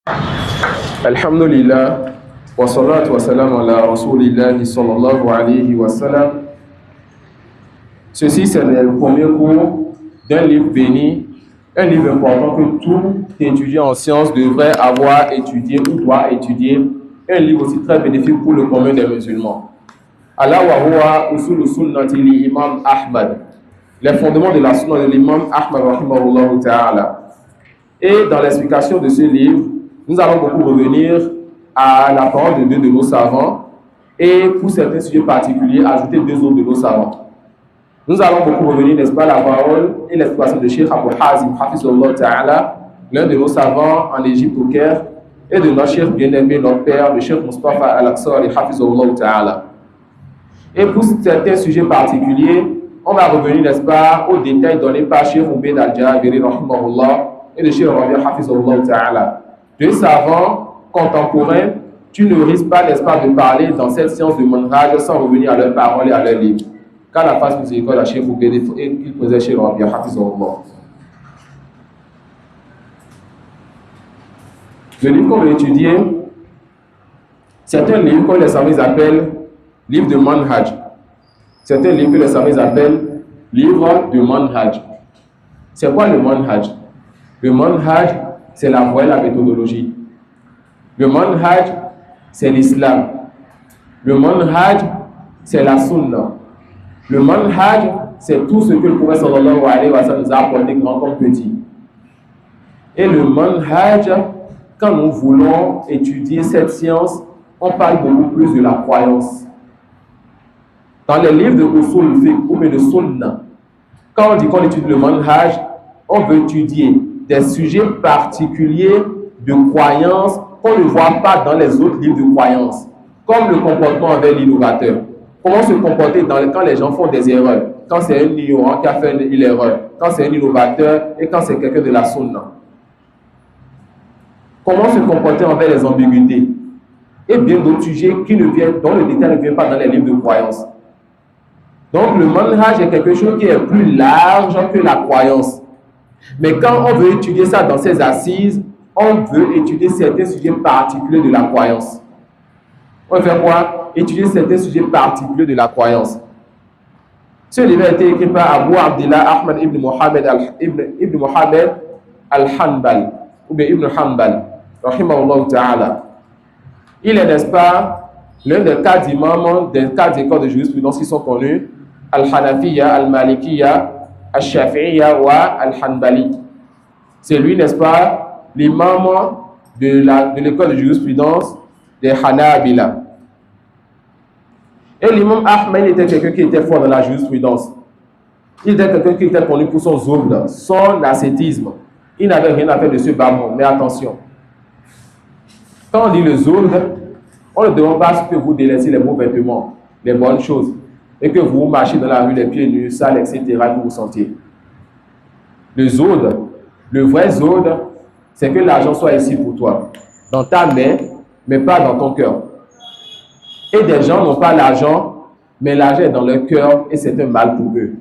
Alhamdulillah, wa salatu wa salam ala rasulillahi sallallahu alayhi wa sallam. Ceci, c'est le premier cours d'un livre béni, un livre important que tout étudiant en sciences devrait avoir étudié ou doit étudier, un livre aussi très bénéfique pour le commun des musulmans. Ala wa huwa usul sunnati li Imam Ahmad, les fondements de la sunna de l'imam Ahmad rahimahullah ta'ala. Et dans l'explication de ce livre, nous allons beaucoup revenir à la parole de deux de nos savants et pour certains sujets particuliers, ajouter deux autres de nos savants. Nous allons beaucoup revenir, n'est-ce pas, à la parole et l'explication de Cheikh Abu Hazim Hafizullah Ta'ala, l'un de nos savants en Égypte au Caire, et de notre Cheikh bien-aimé, notre père, le Cheikh Mustafa Al-Aqsar et Hafizullah Ta'ala. Et pour certains sujets particuliers, on va revenir, n'est-ce pas, aux détails donnés par Cheikh Ubayd Al-Jabiri rahimahullah et le Cheikh Rabi Hafizullah Ta'ala. Deux savants contemporains, tu ne risques pas, n'est-ce pas, de parler dans cette science de manhaj sans revenir à leurs paroles et à leurs livres. Quand la face nous école à Cheikh Ubayd, il posait Cheikh Rabi Hafizullah. Le livre qu'on va étudier, certains livres que les savants appellent livre de manhaj. Certains livres que les savants appellent livre de manhaj. C'est quoi le manhaj? Le manhaj, c'est la voie et la méthodologie. Le manhaj, c'est l'islam. Le manhaj, c'est la sunna. Le manhaj, c'est tout ce que le prophète sallallahu alayhi wa sallam nous a apporté grand comme petit. Et le manhaj, quand nous voulons étudier cette science, on parle beaucoup plus de la croyance. Dans les livres de usul fiqh ou de sunna, quand on dit qu'on étudie le manhaj, on veut étudier des sujets particuliers de croyance qu'on ne voit pas dans les autres livres de croyance, comme le comportement avec l'innovateur. Comment se comporter quand les gens font des erreurs, quand c'est un ignorant qui a fait une erreur, quand c'est un innovateur et quand c'est quelqu'un de la sunna. Comment se comporter envers les ambiguïtés et bien d'autres sujets dont le détail ne vient pas dans les livres de croyance. Donc le manhaj est quelque chose qui est plus large que la croyance. Mais quand on veut étudier ça dans ses assises, on veut étudier certains sujets particuliers de la croyance. On veut faire quoi? Étudier certains sujets particuliers de la croyance. Ce livre a été écrit par Abu Abdillah Ahmad ibn Muhammad al-Hanbal, ou bien Ibn Hanbal, rahimahullah ta'ala. Il est, n'est-ce pas, l'un des quatre imams des quatre écoles de jurisprudence qui sont connus, al-Hanafiya, al-Malikiya, al-Shafi'iyya wa al-Hanbali. C'est lui, n'est-ce pas, l'imam de l'école de jurisprudence des Hanabila. Et l'imam Ahmed était quelqu'un qui était fort dans la jurisprudence. Il était quelqu'un qui était connu pour son zuhd, son ascétisme. Il n'avait rien à faire de ce bas monde, mais attention. Quand on dit le zuhd, on ne demande pas que vous délaissez les beaux vêtements, les bonnes choses, et que vous marchez dans la rue les pieds nus, sales, etc., que vous sentiez. Le zuhd, le vrai zuhd, c'est que l'argent soit ici pour toi, dans ta main, mais pas dans ton cœur. Et des gens n'ont pas l'argent, mais l'argent est dans leur cœur et c'est un mal pour eux.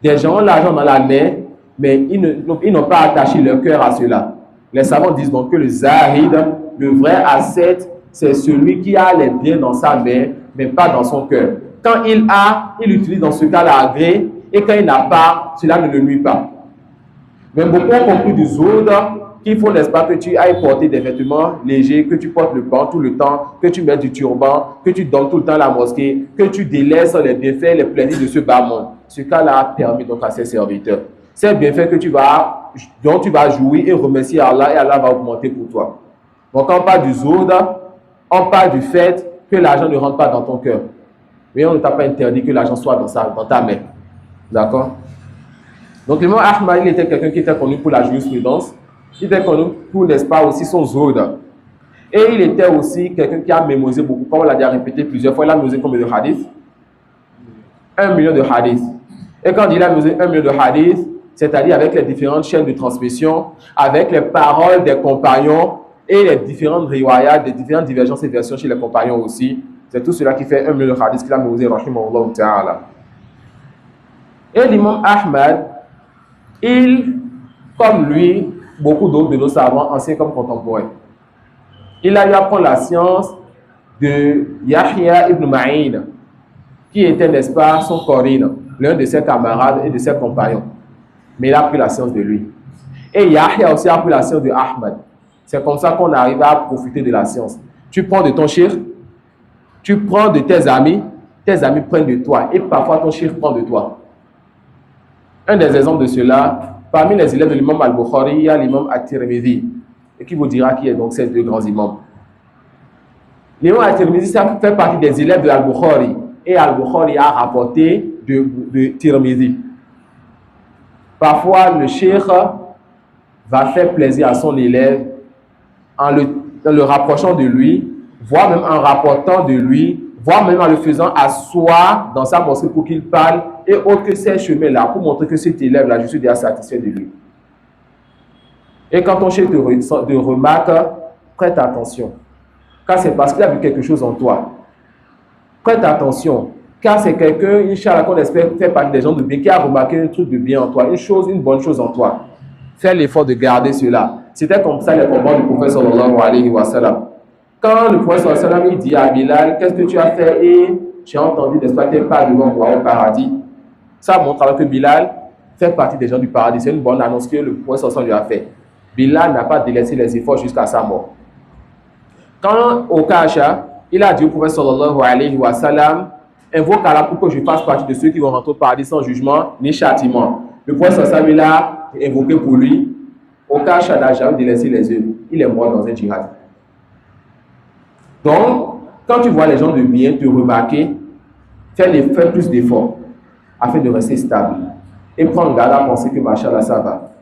Des gens ont l'argent dans la main, mais ils n'ont pas attaché leur cœur à cela. Les savants disent donc que le zahid, le vrai ascète, c'est celui qui a les biens dans sa main, mais pas dans son cœur. Quand il a, il utilise dans ce cas-là à gré, et quand il n'a pas, cela ne le nuit pas. Mais beaucoup ont compris du zuhd qu'il faut, n'est-ce pas, que tu ailles porter des vêtements légers, que tu portes le pan tout le temps, que tu mets du turban, que tu donnes tout le temps à la mosquée, que tu délaisses les bienfaits, les plaisirs de ce bas monde. Ce cas-là a permis donc à ses serviteurs. C'est bien fait dont tu vas jouir et remercier Allah et Allah va augmenter pour toi. Donc quand on parle du zuhd, on parle du fait que l'argent ne rentre pas dans ton cœur. Mais on ne t'a pas interdit que l'argent soit dans ta main. D'accord? Donc l'imam Ahmad, il était quelqu'un qui était connu pour la jurisprudence. Il était connu pour, n'est-ce pas, aussi son zuhd. Et il était aussi quelqu'un qui a mémorisé beaucoup. Comme on l'a déjà répété plusieurs fois, il a mémorisé combien de hadiths? 1 million de hadiths. Et quand il a mémorisé 1 million de hadiths, c'est-à-dire avec les différentes chaînes de transmission, avec les paroles des compagnons et les différentes riwayats, les différentes divergences et versions chez les compagnons aussi. C'est tout cela qui fait 1 million de hadiths qu'il a mémorisé, rahimahullah ta'ala. Et l'imam Ahmad, il, comme lui, beaucoup d'autres de nos savants, anciens comme contemporains, Il a eu à prendre la science de Yahya ibn Ma'in, qui était, n'est-ce pas, son corine, l'un de ses camarades et de ses compagnons. Mais il a pris la science de lui. Et Yahya aussi a pris la science de Ahmad. C'est comme ça qu'on arrive à profiter de la science. Tu prends de ton cheikh, tu prends de tes amis prennent de toi, et parfois ton cheikh prend de toi. Un des exemples de cela, parmi les élèves de l'imam al-Bukhari, il y a l'imam at-Tirmidhi, et qui vous dira qui est donc ces deux grands imams. L'imam at-Tirmidhi, ça fait partie des élèves de al-Bukhari, et al-Bukhari a rapporté de Tirmidhi. Parfois, le cheikh va faire plaisir à son élève en le rapprochant de lui, voire même en rapportant de lui, voire même en le faisant asseoir dans sa mosquée pour qu'il parle, et autre que ces chemins-là, pour montrer que cet élève-là, je suis déjà satisfait de lui. Et quand ton chef te remarque, prête attention, car c'est parce qu'il a vu quelque chose en toi. Prête attention, car c'est quelqu'un, Inch'Allah, qu'on espère faire partie des gens de bien, qui a remarqué un truc de bien en toi, une bonne chose en toi. Fais l'effort de garder cela. C'était comme ça les combats du prophète sallallahu alayhi wa sallam. Quand le prophète sallallahu alayhi wa sallam dit à Bilal, qu'est-ce que tu as fait? Et j'ai entendu, n'est-ce pas, tes pas devant moi au paradis. Ça montre alors que Bilal fait partie des gens du paradis. C'est une bonne annonce que le prophète sallallahu alayhi wa sallam lui a fait. Bilal n'a pas délaissé les efforts jusqu'à sa mort. Quand au Kasha, il a dit au prophète sallallahu alayhi wa sallam, invoque Allah pour que je fasse partie de ceux qui vont rentrer au paradis sans jugement ni châtiment. Le prophète sallallahu alayhi wa sallam a invoqué pour lui. Au Kasha n'a jamais délaissé les œuvres. Il est mort dans un djihad. Donc, quand tu vois les gens de bien te remarquer, fais plus d'efforts afin de rester stable. Et prends garde à penser que machallah ça va.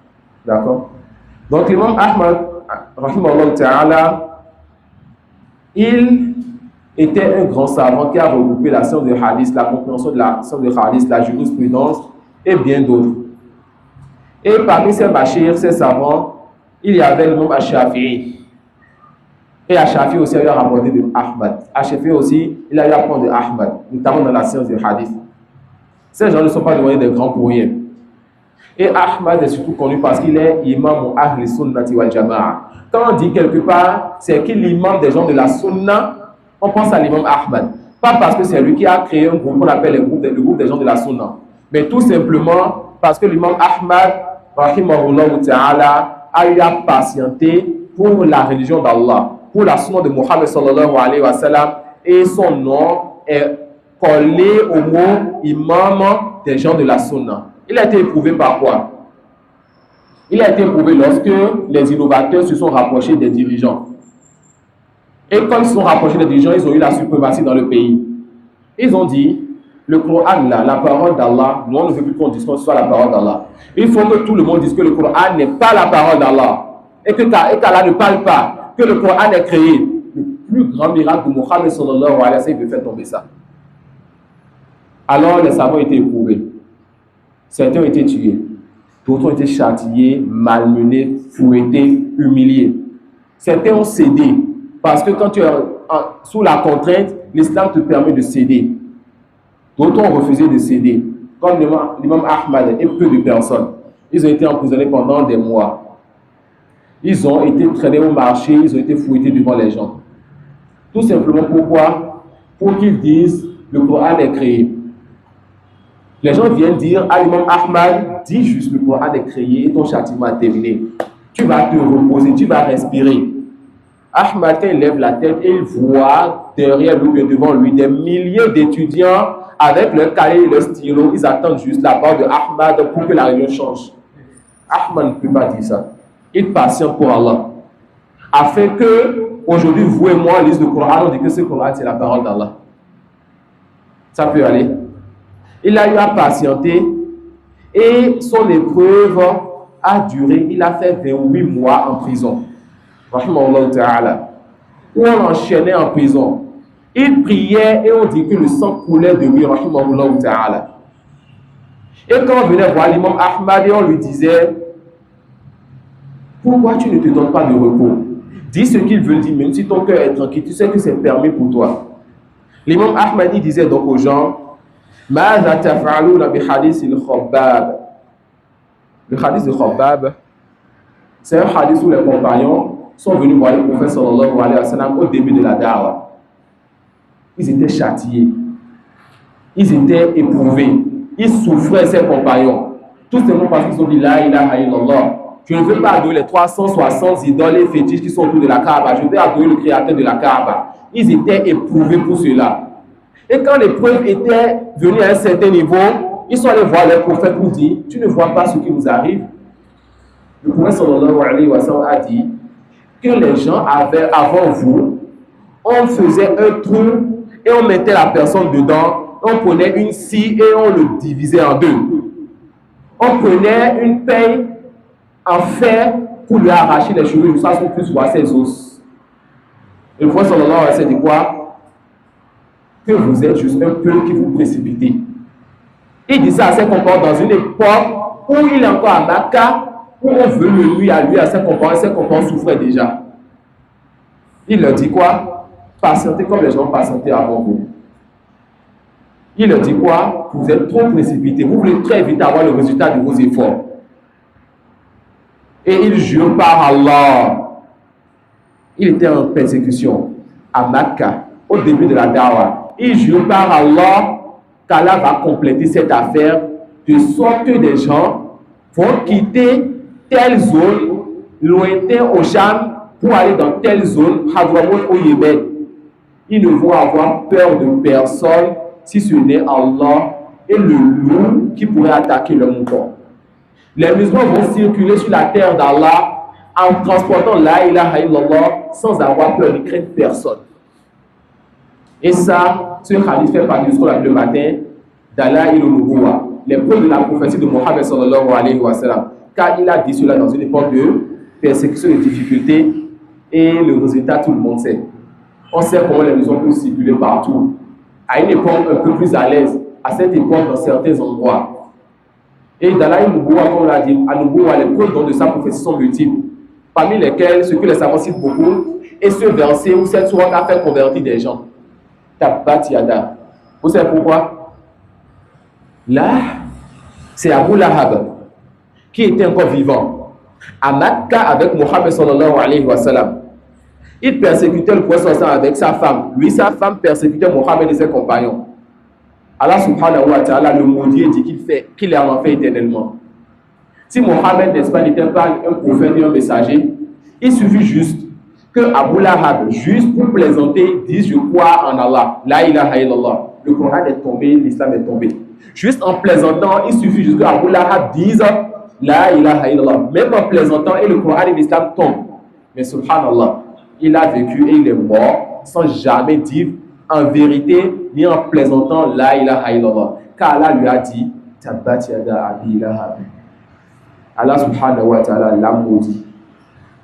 D'accord? Donc, l'imam Ahmad, rahimahullah ta'ala, il était un grand savant qui a regroupé la science de hadith, la compréhension de la science de hadith, la jurisprudence et bien d'autres. Et parmi ces machir, ces savants, il y avait l'imam Ash-Shafi'i. Et Ash-Shafi'i aussi a eu à rapporter de Ahmad. Ash-Shafi'i aussi, il a eu à prendre de Ahmad, notamment dans la science du hadith. Ces gens ne sont pas devenus des grands pour rien. Et Ahmad est surtout connu parce qu'il est imam Ahl Sunnati wal Jama'a. Quand on dit quelque part, c'est qu'il est l'imam des gens de la Sunna, on pense à l'imam Ahmad. Pas parce que c'est lui qui a créé un groupe qu'on appelle le groupe des gens de la Sunna, mais tout simplement parce que l'imam Ahmad, rahimahullah ta'ala, a eu à patienter pour la religion d'Allah, pour la sunna de Muhammad sallallahu alayhi wa sallam, et son nom est collé au mot imam des gens de la sunna. Il a été éprouvé par quoi? Il a été éprouvé lorsque les innovateurs se sont rapprochés des dirigeants. Et quand ils se sont rapprochés des dirigeants, ils ont eu la suprématie dans le pays. Ils ont dit, le Coran, là, la parole d'Allah, nous on ne veut plus qu'on dise que ce soit la parole d'Allah. Il faut que tout le monde dise que le Coran n'est pas la parole d'Allah. Et qu'Allah ne parle pas, que le Coran est créé. Le plus grand miracle de Muhammad sallallahu alayhi wa sallam, il veut faire tomber ça. Alors les savants ont été éprouvés. Certains ont été tués. D'autres ont été châtiés, malmenés, fouettés, humiliés. Certains ont cédé. Parce que quand tu es sous la contrainte, l'islam te permet de céder. D'autres ont refusé de céder. Comme l'imam Ahmad et peu de personnes. Ils ont été emprisonnés pendant des mois. Ils ont été traînés au marché, ils ont été fouettés devant les gens. Tout simplement pourquoi? Pour qu'ils disent le Coran est créé. Les gens viennent dire à l'imam Ahmad, dis juste le Coran est créé, ton châtiment est terminé. Tu vas te reposer, tu vas respirer. Ahmad, quand il lève la tête, il voit derrière lui et devant lui des milliers d'étudiants avec leur cahier et leur stylo. Ils attendent juste la part de Ahmad pour que la réunion change. Ahmad ne peut pas dire ça. Il patiente pour Allah. Afin que, aujourd'hui, vous et moi, lisons le Coran, on dit que ce Coran, c'est la parole d'Allah. Ça peut aller. Il a eu à patienter et son épreuve a duré. Il a fait 28 mois en prison. Rahimahullah ta'ala. Où on l'enchaînait en prison. Il priait et on dit que le sang coulait de lui. Rahimahullah ta'ala. Et quand on venait voir l'imam Ahmad et on lui disait, pourquoi tu ne te donnes pas de repos? Dis ce qu'il veut dire, même si ton cœur est tranquille, tu sais que c'est permis pour toi. L'imam Ahmad disait donc aux gens, le hadith de Khabbab, c'est un hadith où les compagnons sont venus voir le prophète sallallahu alayhi wa sallam au début de la da'wah. Ils étaient châtiés, ils étaient éprouvés, ils souffraient, ses compagnons. Tout simplement parce qu'ils ont dit la ilaha illallah. Je ne veux pas adorer les 360 idoles et fétiches qui sont autour de la Kaaba. Je veux adorer le créateur de la Kaaba. Ils étaient éprouvés pour cela. Et quand l'épreuve était venue à un certain niveau, ils sont allés voir le prophète pour dire, tu ne vois pas ce qui nous arrive? Le prophète sallallahu alayhi wa sallam a dit que les gens avaient, avant vous, on faisait un trou et on mettait la personne dedans, on prenait une scie et on le divisait en deux. On prenait une paille en fer pour lui arracher les cheveux jusqu'à ce qu'on puisse voir ses os. Et le prophète sallallahu alayhi wa sallam dit quoi? Que vous êtes juste un peu qui vous précipitez. Il dit ça à ses compagnons dans une époque où il est encore à Makka, où on veut le nuire à lui, à ses compagnons souffraient déjà. Il leur dit quoi? Patientez comme les gens patientaient avant vous. Il leur dit quoi? Vous êtes trop précipités, vous voulez très vite avoir le résultat de vos efforts. Et il jure par Allah. Il était en persécution à Makka, au début de la Dawa. Il jure par Allah qu'Allah va compléter cette affaire de sorte que des gens vont quitter telle zone lointaine au Cham pour aller dans telle zone, Hadramaut au Yémen. Ils ne vont avoir peur de personne si ce n'est Allah et le loup qui pourrait attaquer le mouton. Les musulmans vont circuler sur la terre d'Allah en transportant la ilaha illallah sans avoir peur ni craindre personne. Et ça, ce hadith fait partie de ce qu'on appelle le matin d'Allah et Nubuwa, les preuves de la prophétie de Mohammed sallallahu alayhi wa sallam. Car il a dit cela dans une époque de persécution et de difficulté, et le résultat, tout le monde sait. On sait comment les musulmans peuvent circuler partout. À une époque un peu plus à l'aise, à cette époque dans certains endroits. Et dans la Nubuwa, comme on l'a dit, à Nubuwa, les preuves de sa prophétie sont multiples, parmi lesquelles, ce que les savants citent beaucoup, est ce verset où cette sourate a fait convertir des gens. Tabbat Yada. Vous savez pourquoi? Là, c'est Abu Lahab qui était encore vivant à Makka avec Mohammed sallallahu alayhi wa sallam. Il persécutait le prophète avec sa femme. Lui, sa femme persécutait Mohammed et ses compagnons. Allah subhanahu wa ta'ala le maudit et dit qu'il est en enfer éternellement. Si Mohammed, n'est-ce pas, n'était pas un prophète et un messager, il suffit juste que Abu Lahab, juste pour plaisanter, dise je crois en Allah, la ilaha illallah. Le Coran est tombé, l'islam est tombé. Juste en plaisantant, il suffit juste que Abu Lahab dise la ilaha illallah. Même en plaisantant, et le Coran et l'islam tombent. Mais subhanallah, il a vécu et il est mort sans jamais dire en vérité ni en plaisantant la ilaha illallah. Car Allah lui a dit Tabbat yada Abi Lahab. Allah subhanahu wa ta'ala l'a maudit.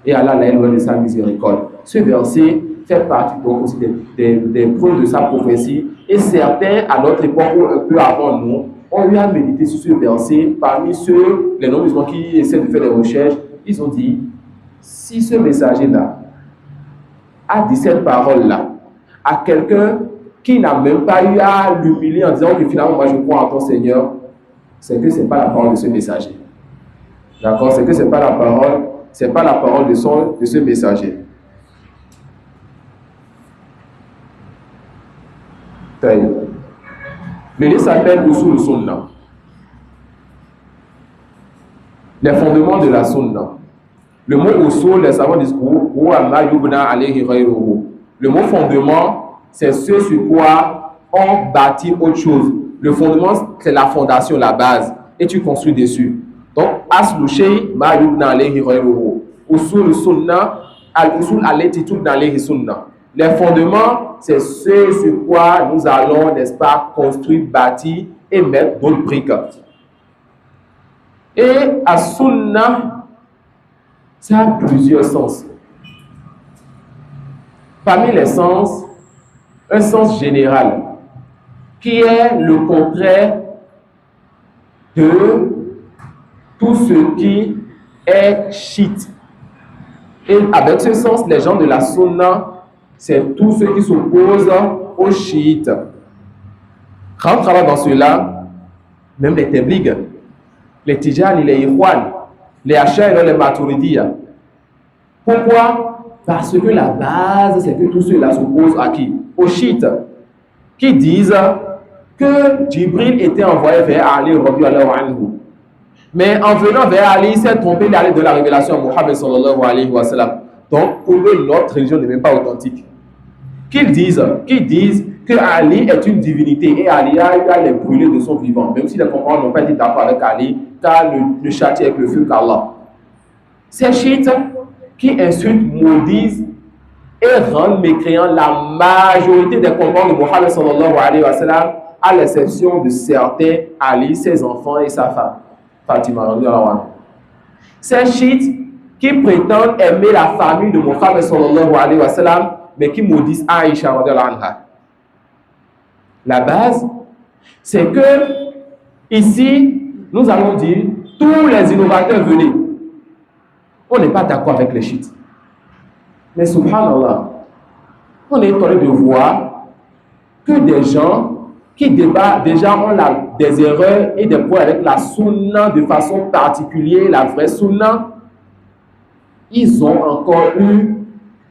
Et Allah l'a éloigné de sa miséricorde. Ce verset fait partie donc aussi des preuves de sa prophétie. Et certains, à notre époque ou un peu avant nous, ont eu à méditer sur ce verset. Parmi ceux, les non-musulmans qui essaient de faire des recherches, ils ont dit, si ce messager-là a dit cette parole-là à quelqu'un qui n'a même pas eu à l'humilier en disant que finalement, moi je crois en ton Seigneur, c'est que ce n'est pas la parole de ce messager. D'accord? C'est que ce n'est pas la parole. Ce n'est pas la parole de ce messager. Le livre s'appelle Usul Sunnah. Les fondements de la Sunnah. Le mot Usul, les savants disent le mot fondement, c'est ce sur quoi on bâtit autre chose. Le fondement, c'est la fondation, la base, et tu construis dessus. Donc, aslu shay ma yubna alayhi ghayruhu. Usul sunnah, al-usul allati tubna alayhi sunnah. Les fondements, c'est ce sur quoi nous allons, n'est-ce pas, construire, bâtir et mettre d'autres briques. Et à sunnah, ça a plusieurs sens. Parmi les sens, un sens général, qui est le contraire de tout ce qui est chiite. Et avec ce sens, les gens de la Sunna, c'est tous ceux qui s'opposent aux chiites. Quand on travaille dans cela, même les Tabligh, les Tijani, les Ikhwan, les Ash'ari, les Maturidiyya. Pourquoi? Parce que la base, c'est que tous ceux-là s'opposent à qui? Aux chiites, qui disent que Jibril était envoyé vers Ali radiyallahu anhu. Mais en venant vers Ali, il s'est trompé d'aller de la révélation à Mohammed sallallahu alayhi wa sallam. Donc, pour eux, notre religion n'est même pas authentique. Qu'ils disent que Ali est une divinité et Ali a les brûlés de son vivant. Même si les compagnons n'ont pas été d'accord avec Ali, car le châtie avec le feu qu'Allah. Ces chiites qui insultent, maudisent et rendent mécréants la majorité des compagnons de Mohammed sallallahu alayhi wa sallam, à l'exception de certains, Ali, ses enfants et sa femme, Fatima. Ces chiites qui prétendent aimer la famille de Mohammed sallallahu alayhi wa sallam, mais qui maudissent Aïcha radhiyallahu anha. La base, c'est que ici, nous allons dire, tous les innovateurs venez. On n'est pas d'accord avec les chiites. Mais subhanallah, on est étonné de voir que des gens qui débattent, déjà ont des erreurs et des problèmes avec la sunna de façon particulière, la vraie sunna, ils ont encore eu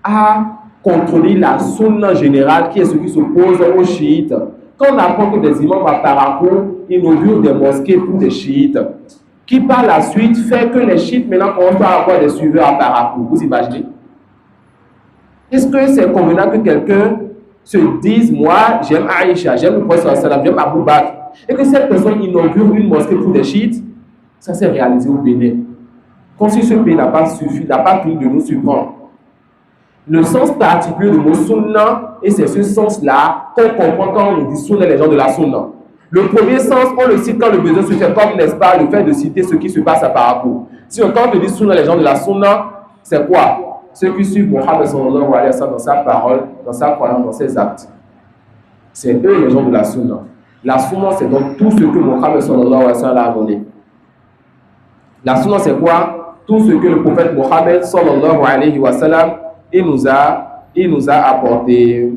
à contrôler la sunna générale qui est ce qui s'oppose aux chiites. Quand on apprend que des imams à Parakou inaugurent des mosquées pour des chiites, qui par la suite fait que les chiites maintenant commencent à avoir des suiveurs à Parakou, vous imaginez? Est-ce que c'est convenable que quelqu'un se dise, moi j'aime Aïcha, j'aime le prophète sallam, j'aime Abu Bakr, et que cette personne inaugure une mosquée pour des chiites? Ça s'est réalisé au Bénin. Comme si ce pays n'a pas suffi, n'a pas pu de nous surprendre. Le sens particulier de mot sunna, et c'est ce sens-là qu'on comprend quand on dit sunna les gens de la sunna. Le premier sens, on le cite quand le besoin se fait, comme n'est-ce pas le fait de citer ce qui se passe à Parakou. Si on quand on dit sunna les gens de la sunna, c'est quoi? Ceux qui suivent Mohammed sallallahu alayhi wa sallam dans sa parole, dans sa croyance, dans ses actes. C'est eux les gens de la sunna. La sunna, c'est donc tout ce que Mohammed sallallahu alayhi wa sallam a donné. La sunna, c'est quoi? Tout ce que le prophète Mohammed sallallahu alayhi wa sallam il nous a apporté.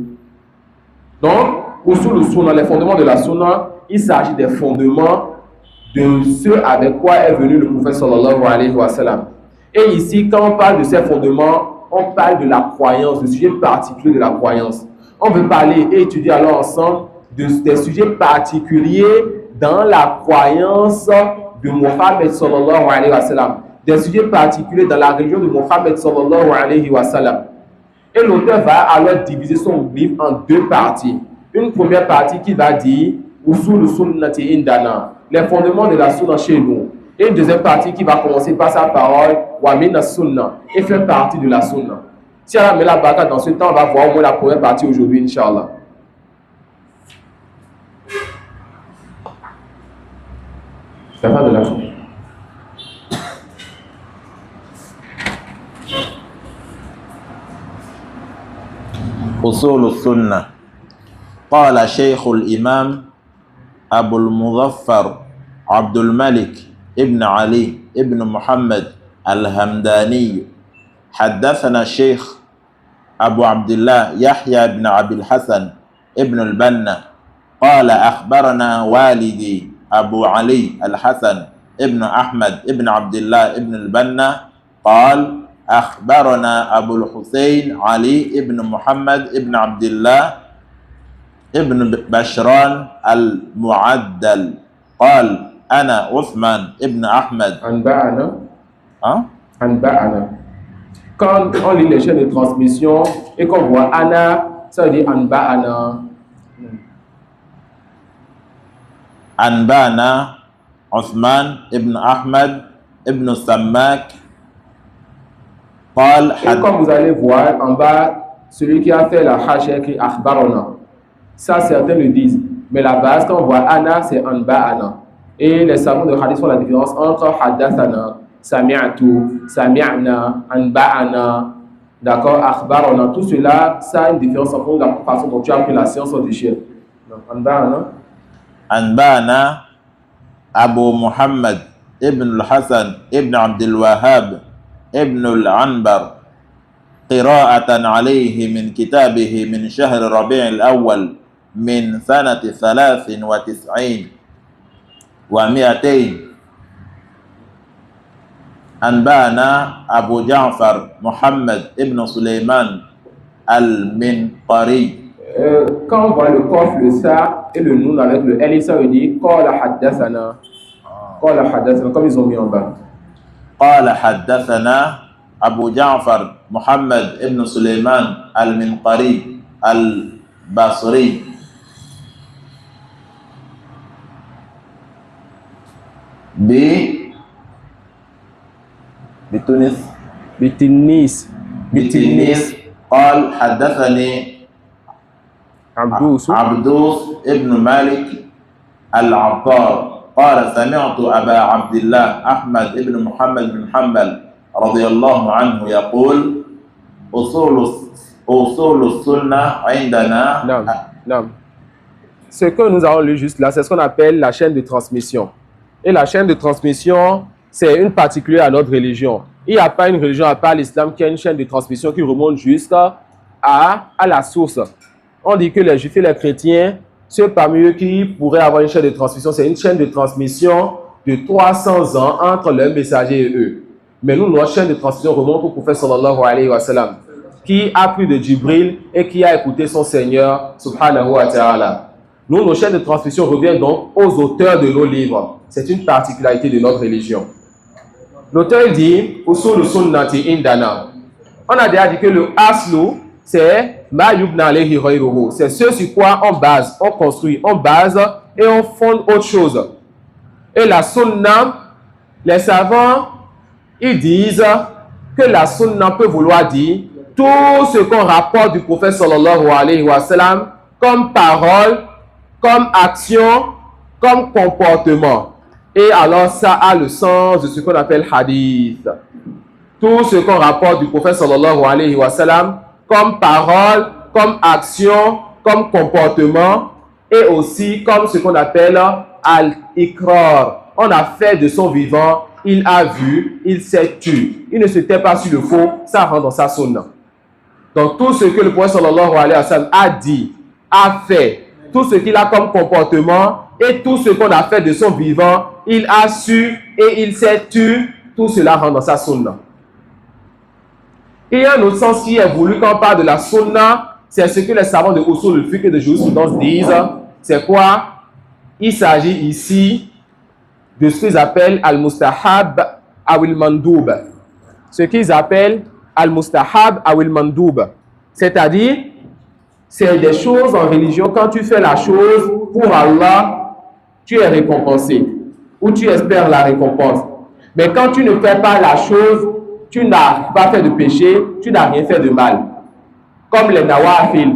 Donc, usul le sunna, les fondements de la sunna, il s'agit des fondements de ce avec quoi est venu le prophète sallallahu alayhi wa sallam. Et ici, quand on parle de ces fondements, on parle de la croyance, du sujet particulier de la croyance. On veut parler et étudier alors ensemble des sujets particuliers dans la croyance de Mohammed sallallahu alayhi wa sallam. Des sujets particuliers dans la religion de Mohammed sallallahu alayhi wa sallam. Et l'auteur va alors diviser son livre en deux parties. Une première partie qui va dire Usul sunnati indana, les fondements de la sunna chez nous. Et une deuxième partie qui va commencer par sa parole Wa mina sunna, et fait partie de la sunna. Si Allah met la baraka dans ce temps, on va voir au moins la première partie aujourd'hui, Inch'Allah. C'est pas de la sunna. أصول السنة. قال شيخ الإمام أبو المظفر عبد الملك ابن علي ابن محمد الهمداني حدثنا الشيخ أبو عبد الله يحيى بن عبد الحسن ابن البنا قال أخبرنا والدي أبو علي الحسن ابن أحمد ابن عبد الله ابن البنا قال أخبرنا أبو الحسين علي ابن محمد ابن عبد الله ابن بشران المعدل قال أنا عثمان ابن أحمد Anba'ana. Quand on lit les chaînes de transmission et qu'on voit Anna, ça veut dire Anba'ana. أنبانا عثمان ابن أحمد ابن السماك قال Et comme vous allez voir en bas, celui qui a fait la hash écrit Akhbarona. Ça, certains le disent. Mais la base, quand on voit Anna, c'est Anba'ana. Et les savants de hadith font la différence entre Haddathana, Sami'atu, Sami'na, Anba'ana, d'accord, Akhbarona. Tout cela, ça a une différence en fonction de la façon dont tu as appris la science du chef. Anba'ana. أنبانا أبو محمد ابن الحسن ابن عبد الوهاب ابن العنبر قراءة عليه من كتابه من شهر ربيع الأول من سنة 93 و200 أنبأنا أبو جعفر محمد ابن سليمان المنقري. Quand on voit le kof, le sa et le noun avec le l, ça veut dire Qala haddathana. Qala haddathana, comme ils ont mis en bas. قال حدثنا أبو جعفر محمد ابن سليمان المنقري البصري بتونس قال حدثني عبدوس ابن مالك العطار قال سمعت أبا عبد الله أحمد ابن محمد بن حنبل رضي الله عنه يقول أصول السنة عندنا. Non. Ce que nous avons lu juste là, c'est ce qu'on appelle la chaîne de transmission. Et la chaîne de transmission, c'est une particulière à notre religion. Il n'y a pas une religion à part l'islam qui a une chaîne de transmission qui remonte jusqu'à la source. On dit que les juifs et les chrétiens, ceux parmi eux qui pourraient avoir une chaîne de transmission, c'est une chaîne de transmission de 300 ans entre leurs messagers et eux. Mais nous, notre chaîne de transmission remonte au prophète sallallahu alayhi wa sallam, qui a pris de Jibril et qui a écouté son Seigneur subhanahu wa ta'ala. Nous, nos chaînes de transmission reviennent donc aux auteurs de nos livres. C'est une particularité de notre religion. L'auteur dit Usul sunnati indana. On a déjà dit que le aslu, c'est ma yubna alayhi ghayruhu. C'est ce sur quoi on base, on construit, on base et on fonde autre chose. Et la sunna, les savants, ils disent que la sunna peut vouloir dire tout ce qu'on rapporte du prophète sallallahu alayhi wa sallam comme parole, comme action, comme comportement. Et alors ça a le sens de ce qu'on appelle hadith. Tout ce qu'on rapporte du prophète sallallahu alayhi wa sallam comme parole, comme action, comme comportement et aussi comme ce qu'on appelle al-ikrar. On a fait de son vivant, il a vu, il s'est tu. Il ne se tait pas sur le faux, ça rentre dans sa sunna. Donc tout ce que le prophète sallallahu alayhi wa sallam a dit, a fait, tout ce qu'il a comme comportement et tout ce qu'on a fait de son vivant, il a su et il s'est tu, tout cela rentre dans sa sunna. Il y a un autre sens qui est voulu quand on parle de la sunna, c'est ce que les savants de usul al-fiqh et de jurisprudence disent. C'est quoi? Il s'agit ici de ce qu'ils appellent al-mustahab ou al-mandoub. Ce qu'ils appellent al-mustahab ou al-mandoub. C'est-à-dire, c'est des choses en religion, quand tu fais la chose pour Allah, tu es récompensé ou tu espères la récompense. Mais quand tu ne fais pas la chose, tu n'as pas fait de péché, tu n'as rien fait de mal. Comme les nawafil.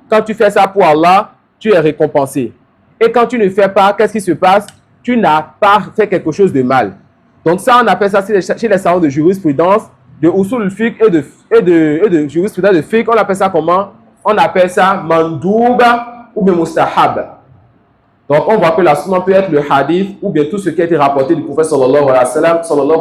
Quand tu fais ça pour Allah, tu es récompensé. Et quand tu ne fais pas, qu'est-ce qui se passe? Tu n'as pas fait quelque chose de mal. Donc ça, on appelle ça chez les savants de jurisprudence, de usul al-fiqh et de jurisprudence de fiqh, on appelle ça comment? On appelle ça mandouba ou bien mustahab. Donc on voit que la sunna peut être le hadith ou bien tout ce qui a été rapporté du prophète sallallahu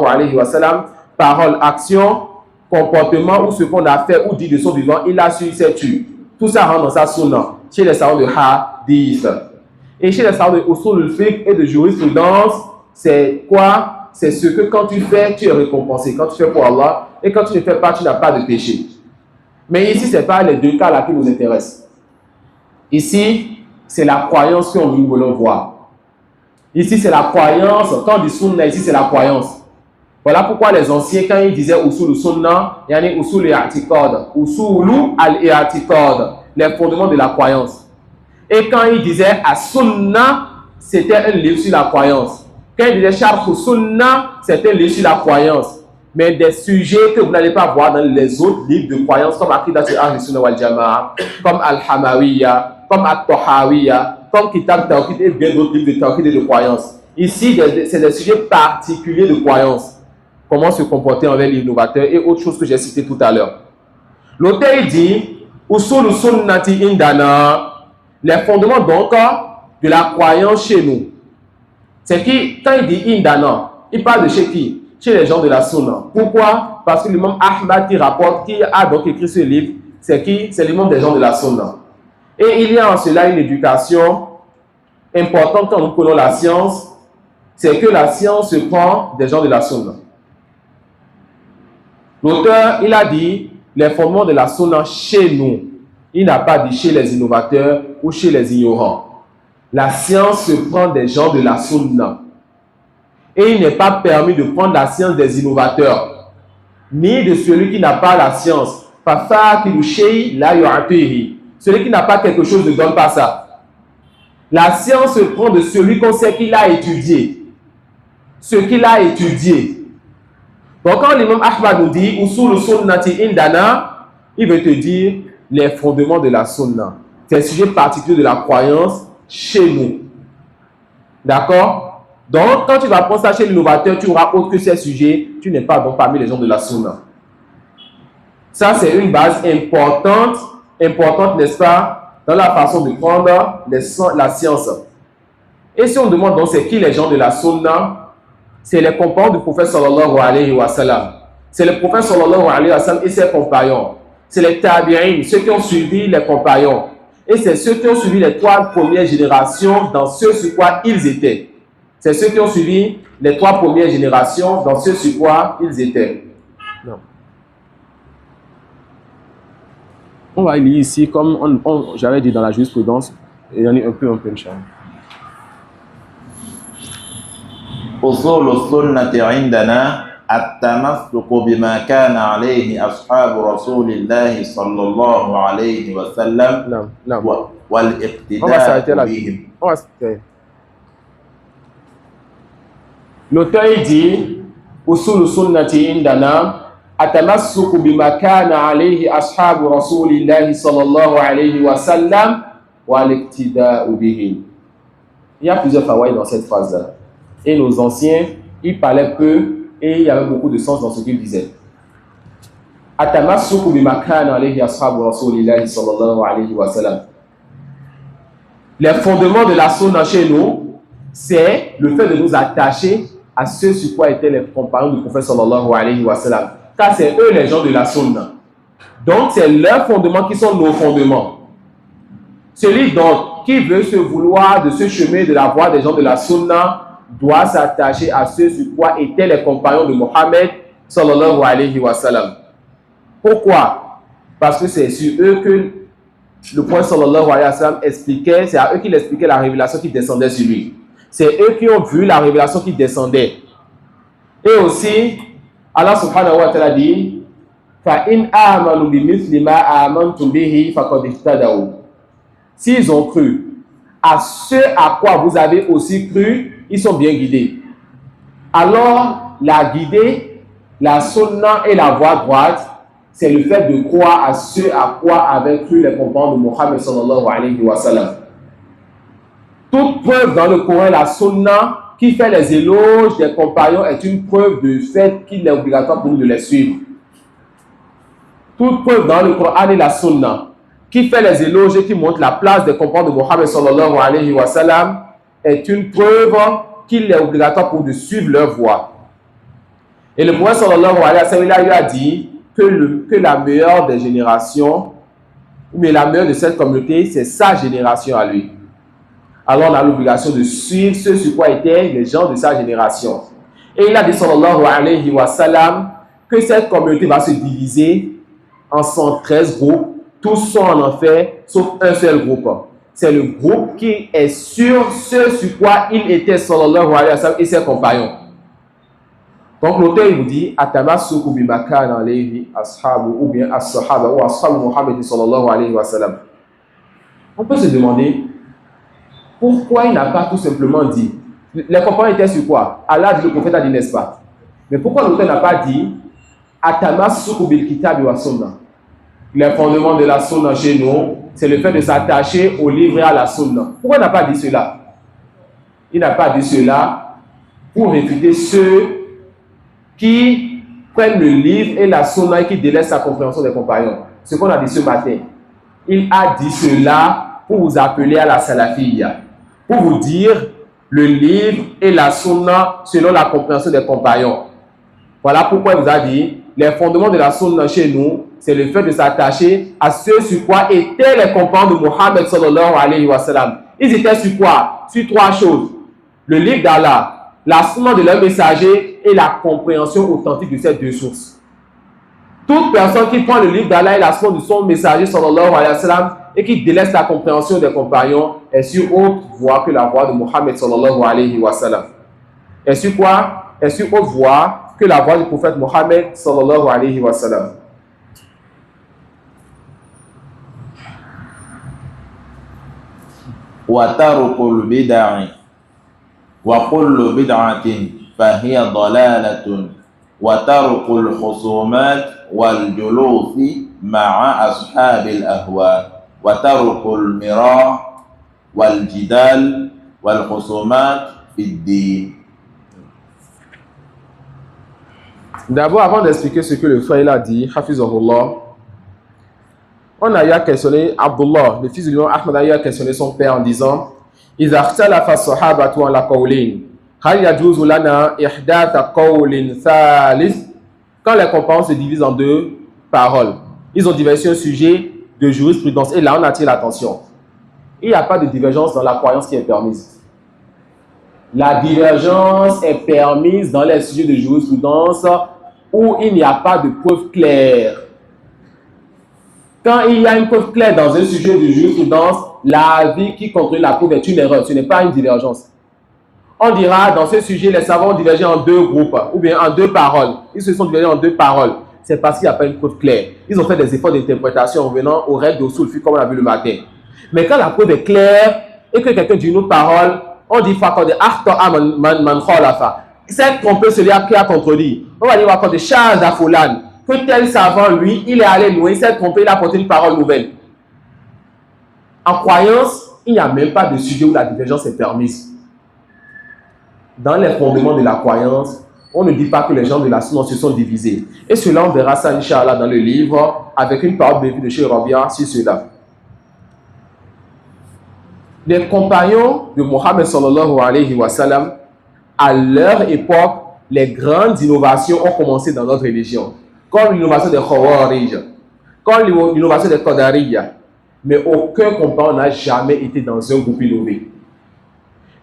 alayhi wa sallam, parole, action, comportement ou ce qu'on a fait ou dit de son vivant, il a su, il s'est tu. Tout ça rentre dans sa sunna. Chez les savants de hadith. Et chez les savants de usul al-fiqh et de jurisprudence, c'est quoi? C'est ce que quand tu fais, tu es récompensé. Quand tu fais pour Allah et quand tu ne fais pas, tu n'as pas de péché. Mais ici, ce n'est pas les deux cas là qui nous intéressent. Ici, c'est la croyance que nous voulons voir. Ici, c'est la croyance. Quand on dit sunna, ici, c'est la croyance. Voilà pourquoi les anciens, quand ils disaient usul sunna, il y a des usul al-i'tiqad. Usul al-i'tiqad, les fondements de la croyance. Et quand ils disaient as-sunna, c'était un livre sur la croyance. Quand ils disaient sharh sunna, c'était un livre sur la croyance. Mais des sujets que vous n'allez pas voir dans les autres livres de croyance, comme Aqidat al-Sunnah wal Jama'a, comme Al-Hamawiyya, comme At-Tahawiyya, comme Kitab Tawhid et bien d'autres livres de Tawhid et de croyance. Ici, c'est des sujets particuliers de croyance. Comment se comporter envers l'innovateur et autre chose que j'ai cité tout à l'heure. L'auteur dit Usul sunnati indana, les fondements donc de la croyance chez nous. C'est qui, quand il dit indana, il parle de chez qui? Chez les gens de la sunna. Pourquoi? Parce que l'imam Ahmad qui rapporte, qui a donc écrit ce livre, c'est qui? C'est l'imam des gens de la sunna. Et il y a en cela une éducation importante quand nous prenons la science, c'est que la science se prend des gens de la sunna. L'auteur, il a dit les fondements de la sunna chez nous. Il n'a pas dit chez les innovateurs ou chez les ignorants. La science se prend des gens de la sunna. Et il n'est pas permis de prendre la science des innovateurs, ni de celui qui n'a pas la science. Celui qui n'a pas quelque chose ne donne pas ça. La science se prend de celui qu'on sait qu'il a étudié. Ce qu'il a étudié. Donc quand l'imam Ahmad nous dit Usul sunnati indana, il veut te dire les fondements de la sunna. C'est un sujet particulier de la croyance chez nous. D'accord? Donc quand tu vas prendre ça chez l'innovateur, tu auras autre que ces sujets, tu n'es pas donc parmi les gens de la sunna. Ça c'est une base importante, n'est-ce pas, dans la façon de prendre la science. Et si on demande donc c'est qui les gens de la sunna, c'est les compagnons du prophète sallallahu alayhi wa sallam. C'est le prophète sallallahu alayhi wa sallam et ses compagnons. C'est les tabi'in, ceux qui ont suivi les compagnons. Et c'est ceux qui ont suivi les 3 premières générations dans ce sur quoi ils étaient. C'est ceux qui ont suivi les 3 premières générations dans ce sur quoi ils étaient. Non. On va lire ici, comme j'avais dit dans la jurisprudence, il y en a un peu, Inch'Allah. أصول السنة عندنا التمسك بما كان عليه أصحاب رسول الله صلى الله عليه وسلم والاقتداء بهم. L'auteur dit أصول السنة عندنا التمسك بما كان عليه أصحاب رسول الله صلى الله عليه وسلم والاقتداء بهم. Il y a plusieurs fawaïd dans cette phrase-là. Et nos anciens, ils parlaient peu et il y avait beaucoup de sens dans ce qu'ils disaient. Atamassuku bima kana alayhi ashabu rasulillahi sallallahu alayhi wa sallam. Les fondements de la sunna chez nous, c'est le fait de nous attacher à ce sur quoi étaient les compagnons du prophète sallallahu alayhi wa sallam. Car c'est eux les gens de la sunna. Donc c'est leurs fondements qui sont nos fondements. Celui donc qui veut se vouloir de ce chemin de la voie des gens de la sunna doit s'attacher à ce sur quoi étaient les compagnons de Mohammed sallallahu alayhi wa sallam. Pourquoi? Parce que c'est sur eux que le prophète sallallahu alayhi wa sallam expliquait, c'est à eux qu'il expliquait la révélation qui descendait sur lui. C'est eux qui ont vu la révélation qui descendait. Et aussi, Allah subhanahu wa ta'ala dit فَإِنْ آمَنُوا بِمِثْلِ مَا آمَنْتُمْ بِهِ فَقَدِ اهْتَدَوْا. S'ils ont cru à ce à quoi vous avez aussi cru, ils sont bien guidés. Alors, la guidée, la sunna et la voie droite, c'est le fait de croire à ce à quoi avaient cru les compagnons de Mohammed sallallahu alayhi wa sallam. Toute preuve dans le Coran, la sunna qui fait les éloges des compagnons est une preuve du fait qu'il est obligatoire pour nous de les suivre. Toute preuve dans le Coran et la sunna qui fait les éloges et qui montre la place des compagnons de Mohammed sallallahu alayhi wa sallam est une preuve qu'il est obligatoire pour nous de suivre leur voie. Et le prophète sallallahu alayhi wa sallam lui a dit que la meilleure des générations, mais la meilleure de cette communauté, c'est sa génération à lui. Alors on a l'obligation de suivre ce sur quoi étaient les gens de sa génération. Et il a dit sallallahu alayhi wa sallam que cette communauté va se diviser en 113 groupes. Tous sont en enfer, sauf un seul groupe. C'est le groupe qui est sur ce sur quoi il était sallallahu alayhi wa sallam et ses compagnons. Donc l'auteur il vous dit atamassuku bima kana alayhi ashabu ou bien as-sahaba ou ashabu Muhammad sallallahu alayhi wa sallam. On peut se demander pourquoi il n'a pas tout simplement dit. Les compagnons étaient sur quoi? Allah dit, le prophète a dit, n'est-ce pas? Mais pourquoi l'auteur n'a pas dit atamassuku bil kitabi wa sunna? Les fondements de la sunna chez nous, c'est le fait de s'attacher au livre et à la sunna. Pourquoi il n'a pas dit cela? Il n'a pas dit cela pour réfuter ceux qui prennent le livre et la sunna et qui délaissent sa compréhension des compagnons. Ce qu'on a dit ce matin. Il a dit cela pour vous appeler à la salafiyya, pour vous dire le livre et la sunna selon la compréhension des compagnons. Voilà pourquoi il vous a dit les fondements de la sunna chez nous, c'est le fait de s'attacher à ce sur quoi étaient les compagnons de Mohammed sallallahu alayhi wa sallam. Ils étaient sur quoi? Sur 3 choses. Le livre d'Allah, la sunna de leur messager et la compréhension authentique de ces 2 sources. Toute personne qui prend le livre d'Allah et la sunna de son messager sallallahu alayhi wa sallam et qui délaisse la compréhension des compagnons est sur autre voie que la voie de Mohammed sallallahu alayhi wa sallam. Est sur quoi? Est sur autre voie que la voie du prophète Mohammed sallallahu alayhi wa sallam. وترك البدع وكل بدعة فهي ضلالة وترك الخصومات والجلوس مع أصحاب الأهواء وترك المراء والجدال والخصومات في الدين. D'abord, avant d'expliquer ce que le frère a dit, Hafizahullah, on a eu à questionner Abdullah, le fils de l'imam Ahmad, a eu à questionner son père en disant إذا اختلف الصحابة على قولين هل يجوز لنا إحداث قول ثالث. Quand les compagnons se divisent en deux paroles, ils ont divergé sur un sujet de jurisprudence et là on attire l'attention. Il n'y a pas de divergence dans la croyance qui est permise. La divergence est permise dans les sujets de jurisprudence où il n'y a pas de preuve claire. Quand il y a une preuve claire dans un sujet de jurisprudence, l'avis qui contrôle la preuve est une erreur, ce n'est pas une divergence. On dira, dans ce sujet, les savants ont divergé en deux groupes, ou bien en deux paroles. Ils se sont divergés en deux paroles. C'est parce qu'il n'y a pas une preuve claire. Ils ont fait des efforts d'interprétation en revenant aux règles d'Usul Fiqh, comme on l'a vu le matin. Mais quand la preuve est claire, et que quelqu'un dit une autre parole, on dit c'est trompé celui qui a contredit. On va dire que tel savant, lui, il est allé loin, il s'est trompé, il a apporté une parole nouvelle. En croyance, il n'y a même pas de sujet où la divergence est permise. Dans les fondements de la croyance, on ne dit pas que les gens de la sunna se sont divisés. Et cela, on verra ça, Inch'Allah, dans le livre, avec une parole bénéfique de Cheikh Rabia sur cela. Les compagnons de Mohammed sallallahu alayhi wa sallam, à leur époque, les grandes innovations ont commencé dans notre religion. Comme l'innovation des Khawarij, comme l'innovation des Qadariya. Mais aucun compagnon n'a jamais été dans un groupe innové.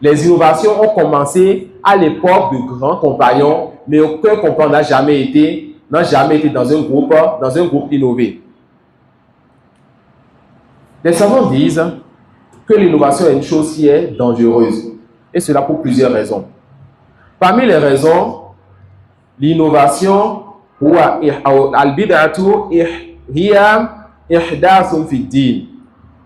Les innovations ont commencé à l'époque de grands compagnons, mais aucun compagnon n'a jamais été dans un groupe innové. Les savants disent que l'innovation est une chose qui est dangereuse. Et cela pour plusieurs raisons. Parmi les raisons, l'innovation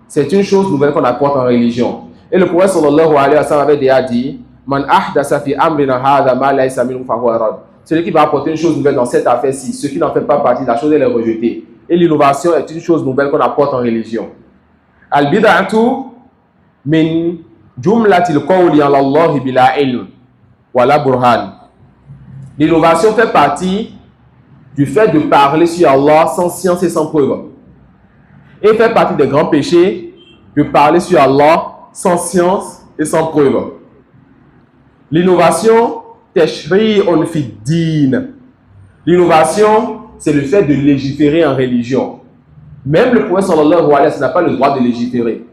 c'est une chose nouvelle qu'on apporte en religion. Et le prophète sallallahu alayhi wa sallam avait déjà dit Man ahdasa fi amrina hadha ma laysa minhu fahuwa rad. Celui qui va apporter une chose nouvelle dans cette affaire-ci, ce qui n'en fait pas partie, la chose elle est rejetée. Et l'innovation est une chose nouvelle qu'on apporte en religion. Al-bid'atu min jumlatil qawli ala Allah bila ilm wala burhan. L'innovation fait partie du fait de parler sur Allah sans science et sans preuve. Et fait partie des grands péchés de parler sur Allah sans science et sans preuve. L'innovation, tashri'un fi din. L'innovation, c'est le fait de légiférer en religion. Même le prophète sallallahu alayhi wa sallam n'a pas le droit de légiférer.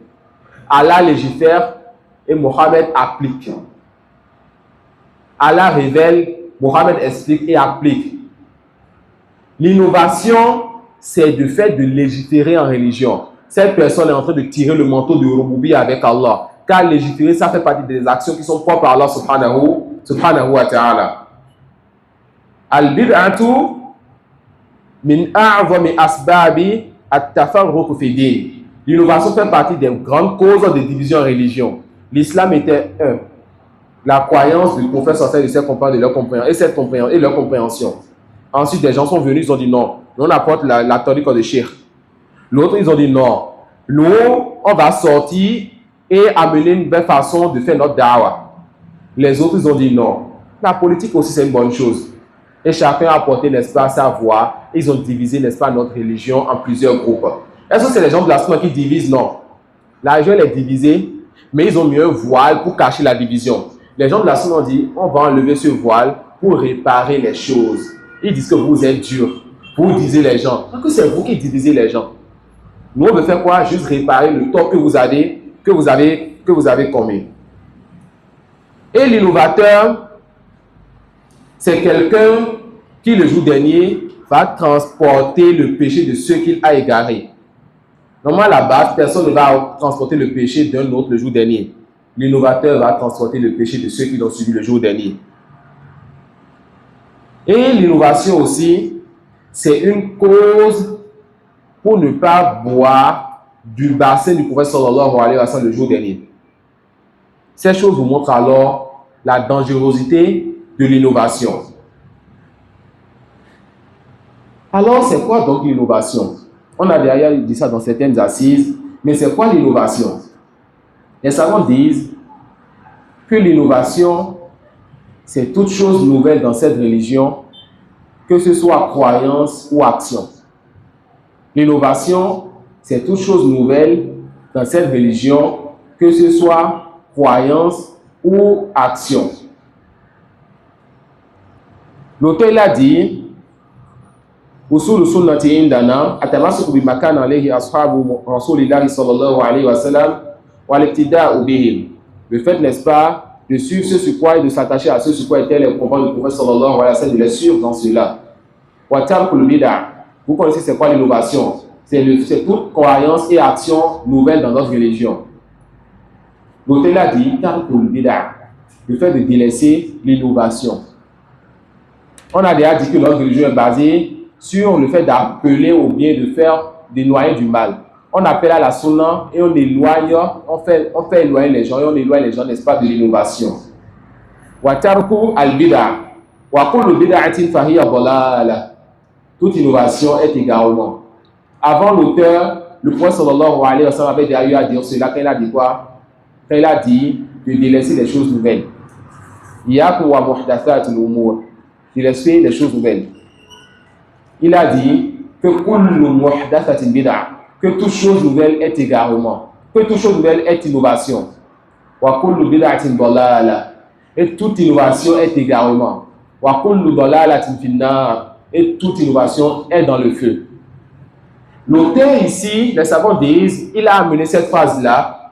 Allah légifère et Mohammed applique. Allah révèle, Mohammed explique et applique. L'innovation, c'est le fait de légiférer en religion. Cette personne est en train de tirer le manteau de Rububi avec Allah. Car légiférer, ça fait partie des actions qui sont propres à Allah subhanahu wa ta'ala. Al-bid'atu min a'zami asbabi at-tafarruq fi din. L'innovation fait partie des grandes causes de division en religion. L'islam était un. La croyance du prophète sortait de ses compagnons, de leur compréhension et leur compréhension. Ensuite, des gens sont venus, ils ont dit non. Nous, on apporte la tariqa de Cheikh. L'autre, ils ont dit non. Nous, on va sortir et amener une belle façon de faire notre da'wah. Les autres, ils ont dit non. La politique aussi, c'est une bonne chose. Et chacun a apporté, n'est-ce pas, sa voix. Ils ont divisé, n'est-ce pas, notre religion en plusieurs groupes. Est-ce que c'est les gens de la sunna qui divisent? Non. La religion, elle est divisée, mais ils ont mis un voile pour cacher la division. Les gens de la sunna ont dit, on va enlever ce voile pour réparer les choses. Ils disent que vous êtes dur. Vous divisez les gens. Parce que c'est vous qui divisez les gens. Nous, on veut faire quoi? Juste réparer le tort que vous avez commis. Et l'innovateur, c'est quelqu'un qui, le jour dernier, va transporter le péché de ceux qu'il a égarés. Normalement, à la base, personne ne va transporter le péché d'un autre le jour dernier. L'innovateur va transporter le péché de ceux qui l'ont suivi le jour dernier. Et l'innovation aussi, c'est une cause pour ne pas boire du bassin du prophète sallallahu alayhi wa sallam le jour dernier. Ces choses vous montrent alors la dangerosité de l'innovation. Alors, c'est quoi donc l'innovation? On a d'ailleurs dit ça dans certaines assises, mais c'est quoi l'innovation? Les savants disent que l'innovation, c'est toute chose nouvelle dans cette religion, que ce soit croyance ou action. L'innovation, c'est toute chose nouvelle dans cette religion, que ce soit croyance ou action. L'auteur l'a dit, usul sunnati indana atamassuku bima kana alayhi ashabu rasulillahi sallallahu alayhi wa sallam wa al-ibtida'u bihim. Le fait, n'est-ce pas, de suivre ce sur quoi et de s'attacher à ce sur quoi étaient les compagnons du prophète sallallahu alayhi wa sallam, de les suivre dans cela. Wa tarkul bid'a. Vous connaissez c'est quoi l'innovation? C'est toute croyance et action nouvelle dans notre religion. L'auteur l'a dit, tarkul bid'a, le fait de délaisser l'innovation. On a déjà dit que notre religion est basée sur le fait d'appeler au bien, de faire d'éloigner du mal. On appelle à la sunna et on éloigne, on fait éloigner les gens et on éloigne les gens, n'est-ce pas, de l'innovation. Wa tarku al-bid'a wa kullu bid'atin fahiya dalala. Toute innovation est égarement. Avant l'auteur, le prophète sallallahu alayhi wa sallam avait déjà eu à dire cela quand il a dit quoi? Quand il a dit de délaisser les choses nouvelles. Iyyakum wa muhdathatil umur. Délaisser les choses nouvelles. Il a dit que kullu muhdathatin bid'a, que toute chose nouvelle est égarement, que toute chose nouvelle est innovation. Wa kullu bid'atin dalala, et toute innovation est égarement. Wa kullu dalalatin fin-nar, et toute innovation est dans le feu. L'auteur ici, les savants disent, il a amené cette phrase-là,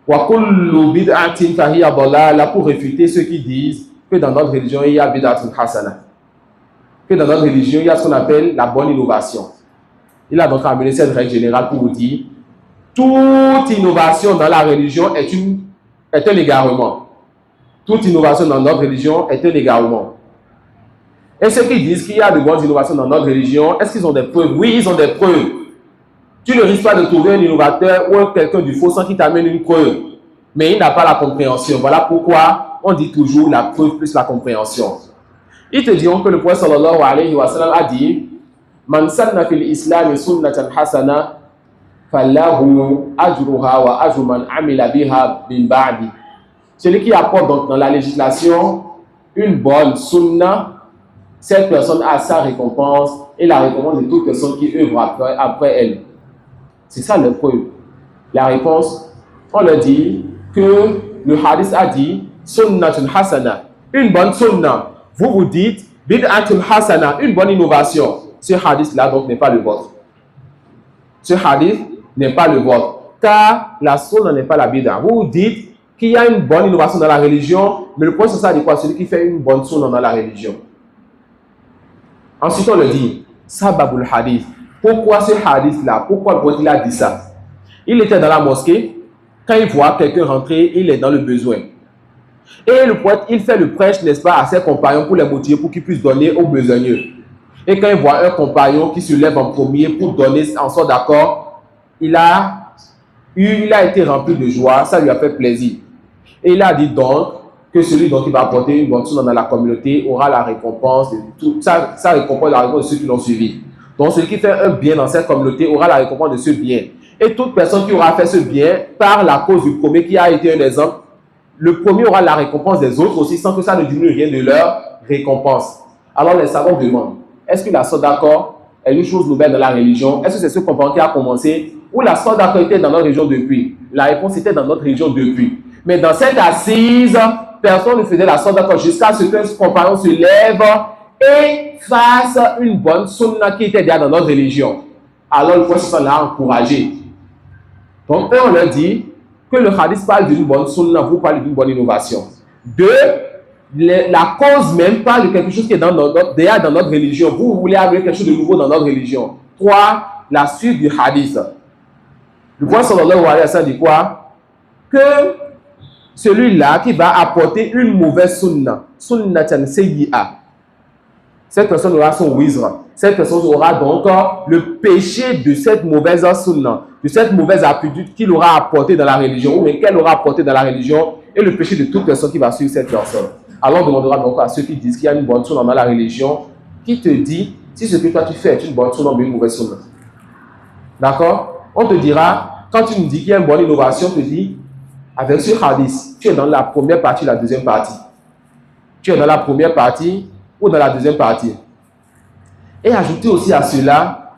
wa kullu bid'atin fahiya dalala, pour réfuter ceux qui disent que dans notre religion il y a bid'atun hasana. Que dans notre religion, il y a ce qu'on appelle la bonne innovation. Il a donc amené cette règle générale pour vous dire toute innovation dans la religion est un égarement. Toute innovation dans notre religion est un égarement. Et ceux qui disent qu'il y a de bonnes innovations dans notre religion, est-ce qu'ils ont des preuves? Oui, ils ont des preuves. Tu ne risques pas de trouver un innovateur ou quelqu'un du faux sans qu'il t'amène une preuve. Mais il n'a pas la compréhension. Voilà pourquoi on dit toujours la preuve plus la compréhension. Ils te diront que le prophète sallallahu alayhi wa sallam a dit Man sanna fil islam sunnatan hasana falahu ajruha wa ajru man amila biha min ba'di. Celui qui apporte donc dans la législation une bonne sunna, cette personne a sa récompense et la récompense de toute personne qui œuvre après elle. C'est ça le preuve. La réponse, on leur dit que le hadith a dit sunnatun hasana, une bonne sunna. Vous vous dites, bid'atun hasana, une bonne innovation. Ce hadith-là, donc, n'est pas le vôtre. Ce hadith n'est pas le vôtre. Car la sunna n'est pas la bid'a. Vous vous dites qu'il y a une bonne innovation dans la religion, mais le point c'est ça dit quoi? Celui qui fait une bonne sunna dans la religion. Ensuite, on le dit, sababul hadith. Pourquoi ce hadith-là? Pourquoi le prophète a dit ça? Il était dans la mosquée. Quand il voit quelqu'un rentrer, il est dans le besoin. Et le prophète, il fait le prêche, n'est-ce pas, à ses compagnons pour les motiver, pour qu'ils puissent donner aux besogneux. Et quand il voit un compagnon qui se lève en premier pour donner en sorte d'accord, il a été rempli de joie, ça lui a fait plaisir. Et il a dit donc que celui dont il va apporter une bonne chose dans la communauté aura la récompense de tout, sa récompense, la récompense de ceux qui l'ont suivi. Donc celui qui fait un bien dans cette communauté aura la récompense de ce bien. Et toute personne qui aura fait ce bien par la cause du premier qui a été un exemple, le premier aura la récompense des autres aussi sans que ça ne diminue rien de leur récompense. Alors les savants demandent, est-ce que la sadaqa est une chose nouvelle dans la religion? Est-ce que c'est ce comportement qui a commencé? Ou la sadaqa était dans notre religion depuis? La réponse était dans notre religion depuis. Mais dans cette assise, personne ne faisait la sadaqa jusqu'à ce qu'un compagnon se lève et fasse une bonne sunna qui était déjà dans notre religion. Alors le prophète l'a encouragé. Donc, on leur dit que le hadith parle d'une bonne sunna, vous parlez d'une bonne innovation. Deux, la cause même parle de quelque chose qui est déjà dans notre religion. Vous voulez avoir quelque chose de nouveau dans notre religion. 3. La suite du hadith. Le prophète sallallahu alayhi wa sallam dit quoi? Que celui-là qui va apporter une mauvaise sunna, sunnatan sayyi'a, cette personne aura son wizra. Cette personne aura donc le péché de cette mauvaise sunna, de cette mauvaise habitude qu'il aura apporté dans la religion, ou qu'elle aura apporté dans la religion, et le péché de toute personne qui va suivre cette personne. Alors on demandera donc à ceux qui disent qu'il y a une bonne sunna dans la religion, qui te dit si ce que toi tu fais est une bonne sunna ou une mauvaise sunna. D'accord? On te dira, quand tu nous dis qu'il y a une bonne innovation, on te dit, avec ce hadith, tu es dans la première partie ou la deuxième partie. Tu es dans la première partie ou dans la deuxième partie. Et ajouter aussi à cela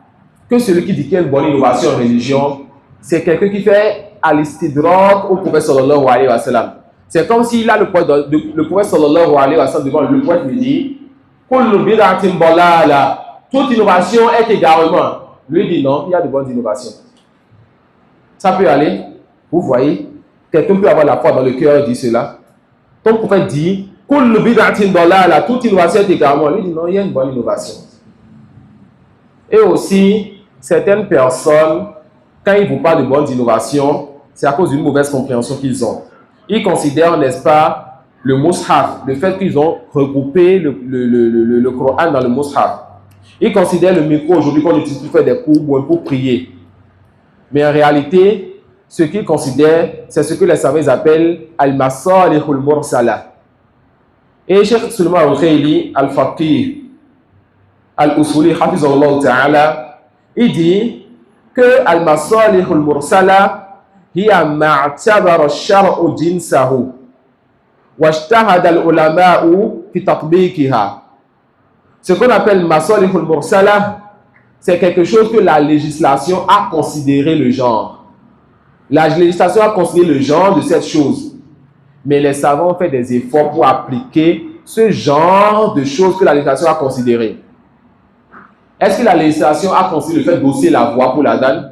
que celui qui dit qu'il y a une bonne innovation en religion, c'est quelqu'un qui fait al-istidrak au prophète sallallahu alayhi wa sallam. C'est comme s'il a le prophète sallallahu alayhi wa sallam devant le prophète lui dit kullu bid'atin dalala, toute innovation est égarement. Lui dit non, il y a de bonnes innovations. Ça peut aller. Vous voyez, quelqu'un peut avoir la foi dans le cœur et dire cela. Ton prophète dit kullu bid'atin dalala, toute innovation est égarement. Lui dit non, il y a une bonne innovation. Et aussi, certaines personnes, quand ils vous parlent de bonnes innovations, c'est à cause d'une mauvaise compréhension qu'ils ont. Ils considèrent, n'est-ce pas, le mushaf, le fait qu'ils ont regroupé le Coran dans le mushaf. Ils considèrent le micro aujourd'hui qu'on utilise pour faire des cours ou pour prier. Mais en réalité, ce qu'ils considèrent, c'est ce que les savants appellent al-masalihul mursala. Et Cheikh Suleiman al-Khayli, al-Faqih, al-Usuli, hafizahullah ta'ala, il dit que al-masalihul mursala hiya ma'tabara ash-shar'u jinsahu wajtahada al-ulama'u fi tatbiqiha. Ce qu'on appelle masalihul mursala, c'est quelque chose que la législation a considéré le genre. La législation a considéré le genre de cette chose. Mais les savants ont fait des efforts pour appliquer ce genre de choses que la législation a considéré. Est-ce que la législation a considéré le fait d'hausser la voix pour l'adhan?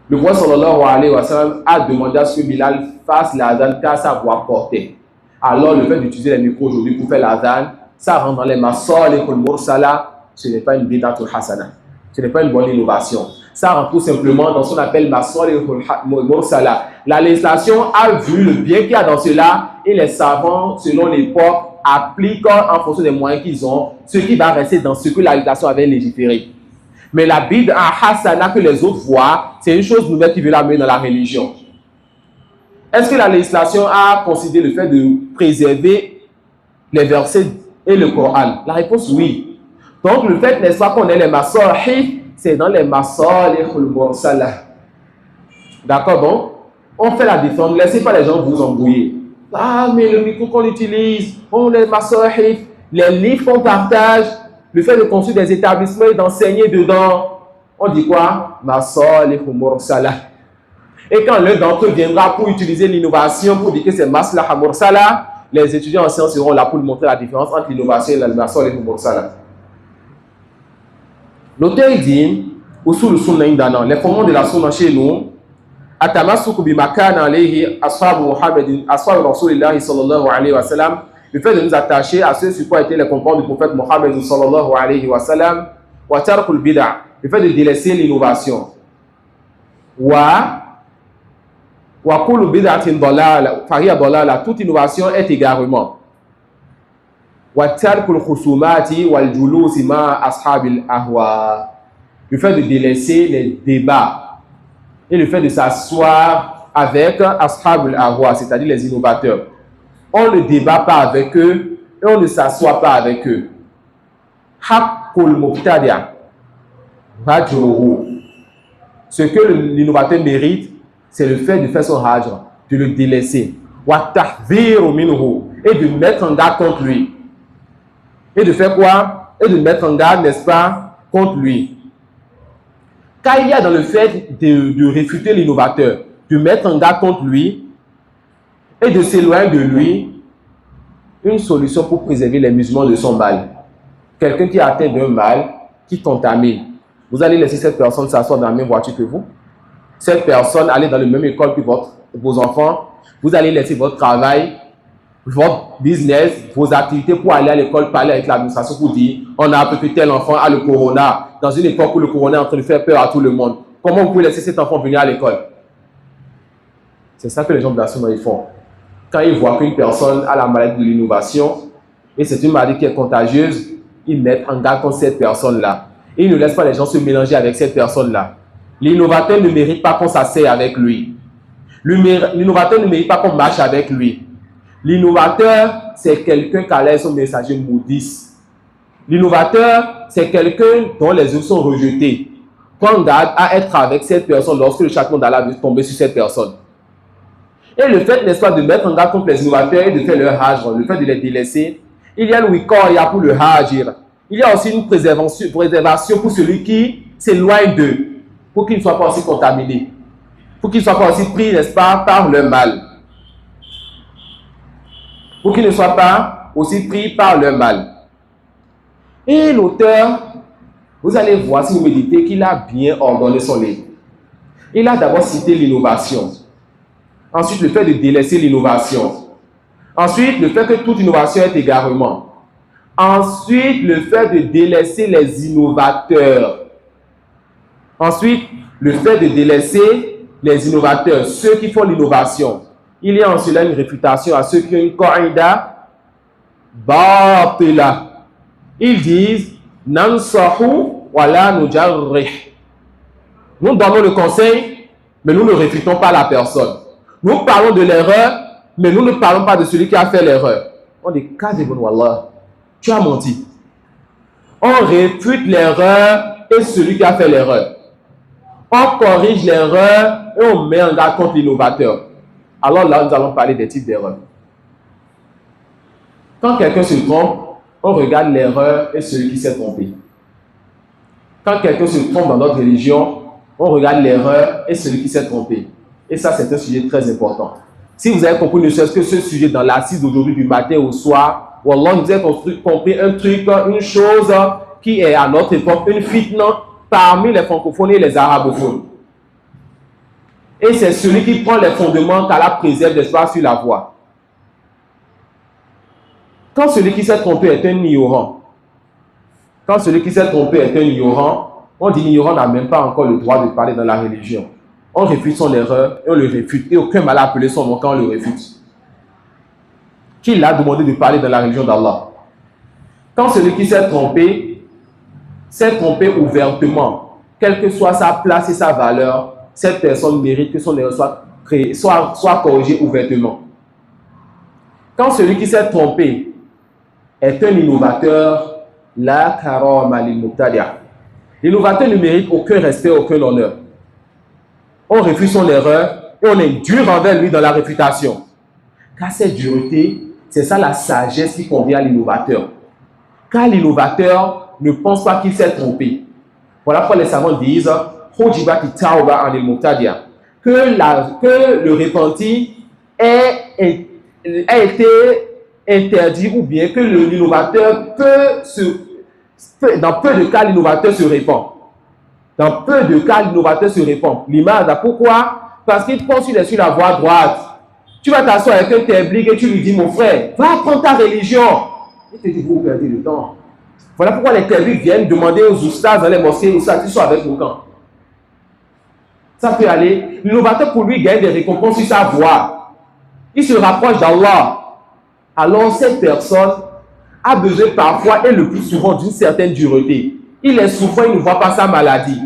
Le prophète sallallahu alayhi wa sallam a demandé à ce que Bilal fasse l'adhan car sa voix portait. Alors le fait d'utiliser les micros aujourd'hui pour faire l'adhan, ça rentre dans les masalihul mursala, ce n'est pas une bid'atul hasana. Ce n'est pas une bonne innovation. Ça rentre tout simplement dans ce qu'on appelle masalihul mursala. La législation a vu le bien qu'il y a dans cela et les savants, selon l'époque, appliquent en fonction des moyens qu'ils ont, ce qui va rester dans ce que la législation avait légiféré. Mais la bid'a hasana que les autres voient, c'est une chose nouvelle qui veut l'amener dans la religion. Est-ce que la législation a considéré le fait de préserver les versets et le Coran? La réponse oui. Donc le fait, n'est-ce pas, qu'on ait les masalih, c'est dans les masalihul mursala. D'accord, donc on fait la différence. Ne laissez pas les gens vous embrouiller. Ah, mais le micro qu'on utilise, on les masalih, les livres qu'on partage, le fait de construire des établissements et d'enseigner dedans, on dit quoi? Masalihul mursala. Et quand l'un d'entre eux viendra pour utiliser l'innovation, pour dire que c'est maslaha mursala, les étudiants en sciences seront là pour lui montrer la différence entre l'innovation et la masalihul mursala. L'auteur dit, usul sunna indana, les fondements de la sunna chez nous, atamassuku bima kana alayhi ashabu Muhammadin, ashabu Rasulillahi sallallahu alayhi wa sallam, le fait de nous attacher à ce sur quoi étaient les compagnons du prophète Mohammed sallallahu alayhi wa sallam, wa tarkul bid'a, le fait de délaisser l'innovation. Wa kullu bid'atin dalala, fahiya dalala, toute innovation est égarement. Wa tarkul khusumati wal julusi ma ashabil ahwa, le fait de délaisser les débats et le fait de s'asseoir avec ashabul ahwa, c'est-à-dire les innovateurs. On ne débat pas avec eux et on ne s'assoit pas avec eux. Haqqul mubtadi'a hajruhu. Ce que l'innovateur mérite, c'est le fait de faire son hajr, de le délaisser. Wa tahdhiru minhu, et de mettre en garde contre lui. Et de faire quoi? Et de mettre en garde, n'est-ce pas, contre lui. Car il y a dans le fait de réfuter l'innovateur, de mettre en garde contre lui et de s'éloigner de lui, une solution pour préserver les musulmans de son mal. Quelqu'un qui est atteint d'un mal, qui contamine. Vous allez laisser cette personne s'asseoir dans la même voiture que vous. Cette personne aller dans la même école que vos enfants. Vous allez laisser votre travail. votre business, vos activités pour aller à l'école, parler avec l'administration pour dire on a appris que tel enfant a le corona, dans une époque où le corona est en train de faire peur à tout le monde. Comment vous pouvez laisser cet enfant venir à l'école? C'est ça que les gens de la Sunna ils font. Quand ils voient qu'une personne a la maladie de l'innovation, et c'est une maladie qui est contagieuse, ils mettent en garde contre cette personne-là. Et ils ne laissent pas les gens se mélanger avec cette personne-là. L'innovateur ne mérite pas qu'on s'asseye avec lui. L'innovateur ne mérite pas qu'on marche avec lui. L'innovateur, c'est quelqu'un qui a l'air son messager maudisse. L'innovateur, c'est quelqu'un dont les œuvres sont rejetées. Prends garde à être avec cette personne lorsque le châtiment d'Allah veut tomber sur cette personne. Et le fait, n'est-ce pas, de mettre en garde contre les innovateurs et de faire leur hajr, le fait de les délaisser, il y a le wikoya pour le hajir. Il y a aussi une préservation pour celui qui s'éloigne d'eux, pour qu'il ne soit pas aussi contaminé, pour qu'il ne soit pas aussi pris, n'est-ce pas, par le mal. Pour qu'il ne soit pas aussi pris par le mal. Et l'auteur, vous allez voir si vous méditez qu'il a bien ordonné son livre. Il a d'abord cité l'innovation. Ensuite, le fait de délaisser l'innovation. Ensuite, le fait que toute innovation est égarement. Ensuite, le fait de délaisser les innovateurs. Ensuite, le fait de délaisser les innovateurs, ceux qui font l'innovation. Il y a en cela une réfutation à ceux qui ont une qaïda batila. Ils disent nansahu wala nujarrih. Nous donnons le conseil, mais nous ne réfutons pas la personne. Nous parlons de l'erreur, mais nous ne parlons pas de celui qui a fait l'erreur. On dit kadibun wallah, tu as menti. On réfute l'erreur et celui qui a fait l'erreur. On corrige l'erreur et on met en garde contre l'innovateur. Alors là, nous allons parler des types d'erreurs. Quand quelqu'un se trompe, on regarde l'erreur et celui qui s'est trompé. Quand quelqu'un se trompe dans notre religion, on regarde l'erreur et celui qui s'est trompé. Et ça, c'est un sujet très important. Si vous avez compris ne serait-ce que ce sujet dans l'assise d'aujourd'hui du matin au soir, Wallah, vous avez compris un truc, une chose qui est à notre époque, une fitna parmi les francophones et les arabophones. Et c'est celui qui prend les fondements qu'Allah préserve l'espace sur la voie. Quand celui qui s'est trompé est un ignorant, on dit l'ignorant n'a même pas encore le droit de parler dans la religion. On réfute son erreur et on le réfute. Et aucun mal à appeler son nom quand on le réfute. Qui l'a demandé de parler dans la religion d'Allah? Quand celui qui s'est trompé ouvertement, quelle que soit sa place et sa valeur, cette personne mérite que son erreur soit corrigée ouvertement. Quand celui qui s'est trompé est un innovateur, la karama lil mubtadi'a. L'innovateur ne mérite aucun respect, aucun honneur. On refuse son erreur et on est dur envers lui dans la réfutation. Car cette dureté, c'est ça la sagesse qui convient à l'innovateur. Car l'innovateur ne pense pas qu'il s'est trompé. Voilà pourquoi les savants disent que le repenti a été interdit ou bien que l'innovateur dans peu de cas, l'innovateur se répand. Dans peu de cas, l'innovateur se répand. L'image, pourquoi? Parce qu'il pense qu'il est sur la voie droite. Tu vas t'asseoir avec un tablique et tu lui dis, mon frère, va apprendre ta religion. Il te dit, vous perdez le temps. Voilà pourquoi les tabliques viennent demander aux oustas dans les mosquées, ils sont avec nous quand. Ça peut aller. L'innovateur, pour lui, gagne des récompenses sur sa voie. Il se rapproche d'Allah. Alors, cette personne a besoin parfois et le plus souvent d'une certaine dureté. Il est souffrant, il ne voit pas sa maladie.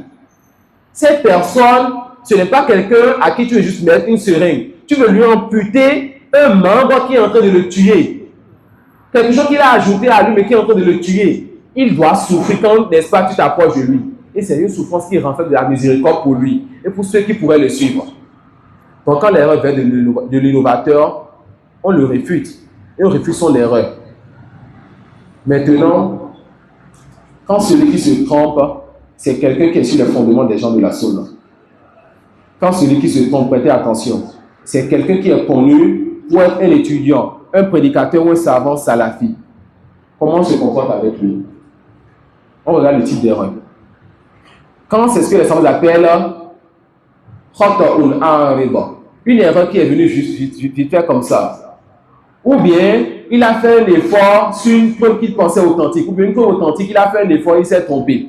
Cette personne, ce n'est pas quelqu'un à qui tu veux juste mettre une seringue. Tu veux lui amputer un membre qui est en train de le tuer. Quelque chose qu'il a ajouté à lui, mais qui est en train de le tuer. Il doit souffrir quand, n'est-ce pas, tu t'approches de lui. Et c'est une souffrance qui renferme de la miséricorde pour lui et pour ceux qui pourraient le suivre. Donc, quand l'erreur vient de l'innovateur, on le réfute et on refuse son erreur. Maintenant, quand celui qui se trompe, c'est quelqu'un qui est sur les fondements des gens de la Sunna. Quand celui qui se trompe, prêtez attention, c'est quelqu'un qui est connu pour être un étudiant, un prédicateur ou un savant salafi. Comment on se comporte avec lui? On regarde le type d'erreur. Quand c'est ce que les savants appellent une erreur qui est venue juste vite fait comme ça. Ou bien, il a fait un effort sur une preuve qu'il pensait authentique. Ou bien une preuve authentique, il a fait un effort, il s'est trompé.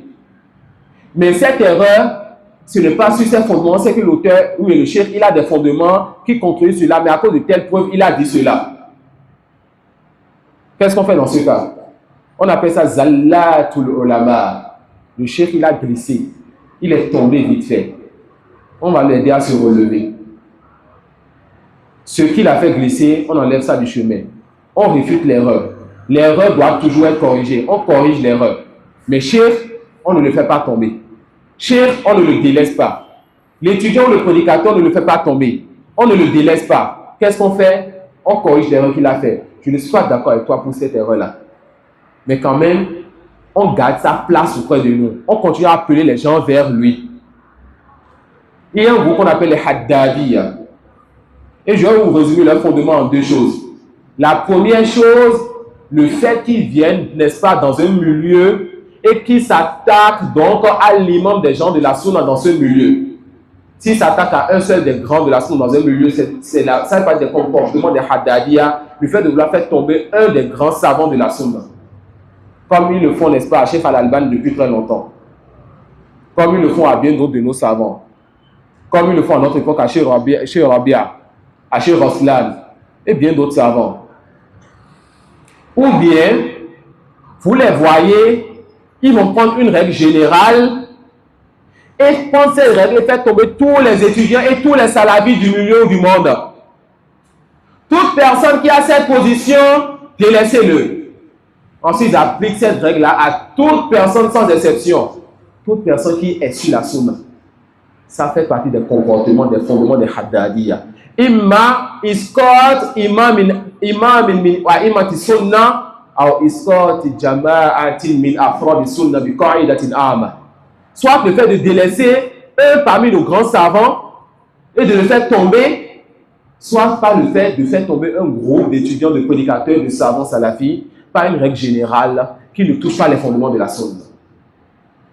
Mais cette erreur, ce n'est pas sur ses fondements, c'est que l'auteur ou le chef, il a des fondements qui contredisent cela, mais à cause de telle preuve, il a dit cela. Qu'est-ce qu'on fait dans ce cas? On appelle ça Zallatul Ulama. Le chef, il a glissé. Il est tombé vite fait. On va l'aider à se relever. Ce qu'il a fait glisser, on enlève ça du chemin. On réfute l'erreur. L'erreur doit toujours être corrigée. On corrige l'erreur. Mais chef, on ne le fait pas tomber. Chef, on ne le délaisse pas. L'étudiant ou le prédicateur ne le fait pas tomber. On ne le délaisse pas. Qu'est-ce qu'on fait? On corrige l'erreur qu'il a fait. Je ne suis pas d'accord avec toi pour cette erreur-là. Mais quand même, on garde sa place auprès de nous. On continue à appeler les gens vers lui. Il y a un groupe qu'on appelle les Haddadiyya. Et je vais vous résumer leur fondement en deux choses. La première chose, le fait qu'ils viennent, n'est-ce pas, dans un milieu et qu'ils s'attaquent donc à l'imam des gens de la Sunna dans ce milieu. S'ils s'attaquent à un seul des grands de la Sunna dans un milieu, ça n'est pas des comportements des Haddadiyya, le fait de vouloir faire tomber un des grands savants de la Sunna. Comme ils le font, n'est-ce pas, à Cheikh Al-Albani depuis très longtemps. Comme ils le font à bien d'autres de nos savants. Comme ils le font à notre époque à Cheikh Rabia, à Cheikh Roslan et bien d'autres savants. Ou bien, vous les voyez, ils vont prendre une règle générale et prendre cette règle et faire tomber tous les étudiants et tous les salafis du milieu du monde. Toute personne qui a cette position, délaissez-le. Ensuite, ils appliquent cette règle-là à toute personne sans exception. Toute personne qui est sur la sunna. Ça fait partie des comportements, des fondements des Haddadiyya. Imma isqat imam min a'imati sunnah ou isqat jama'atin min afrad sunnah bi qa'idatin 'amma. Soit le fait de délaisser un parmi nos grands savants et de le faire tomber, soit par le fait de faire tomber un groupe d'étudiants, de prédicateurs, de savants salafis, par une règle générale qui ne touche pas les fondements de la sunna.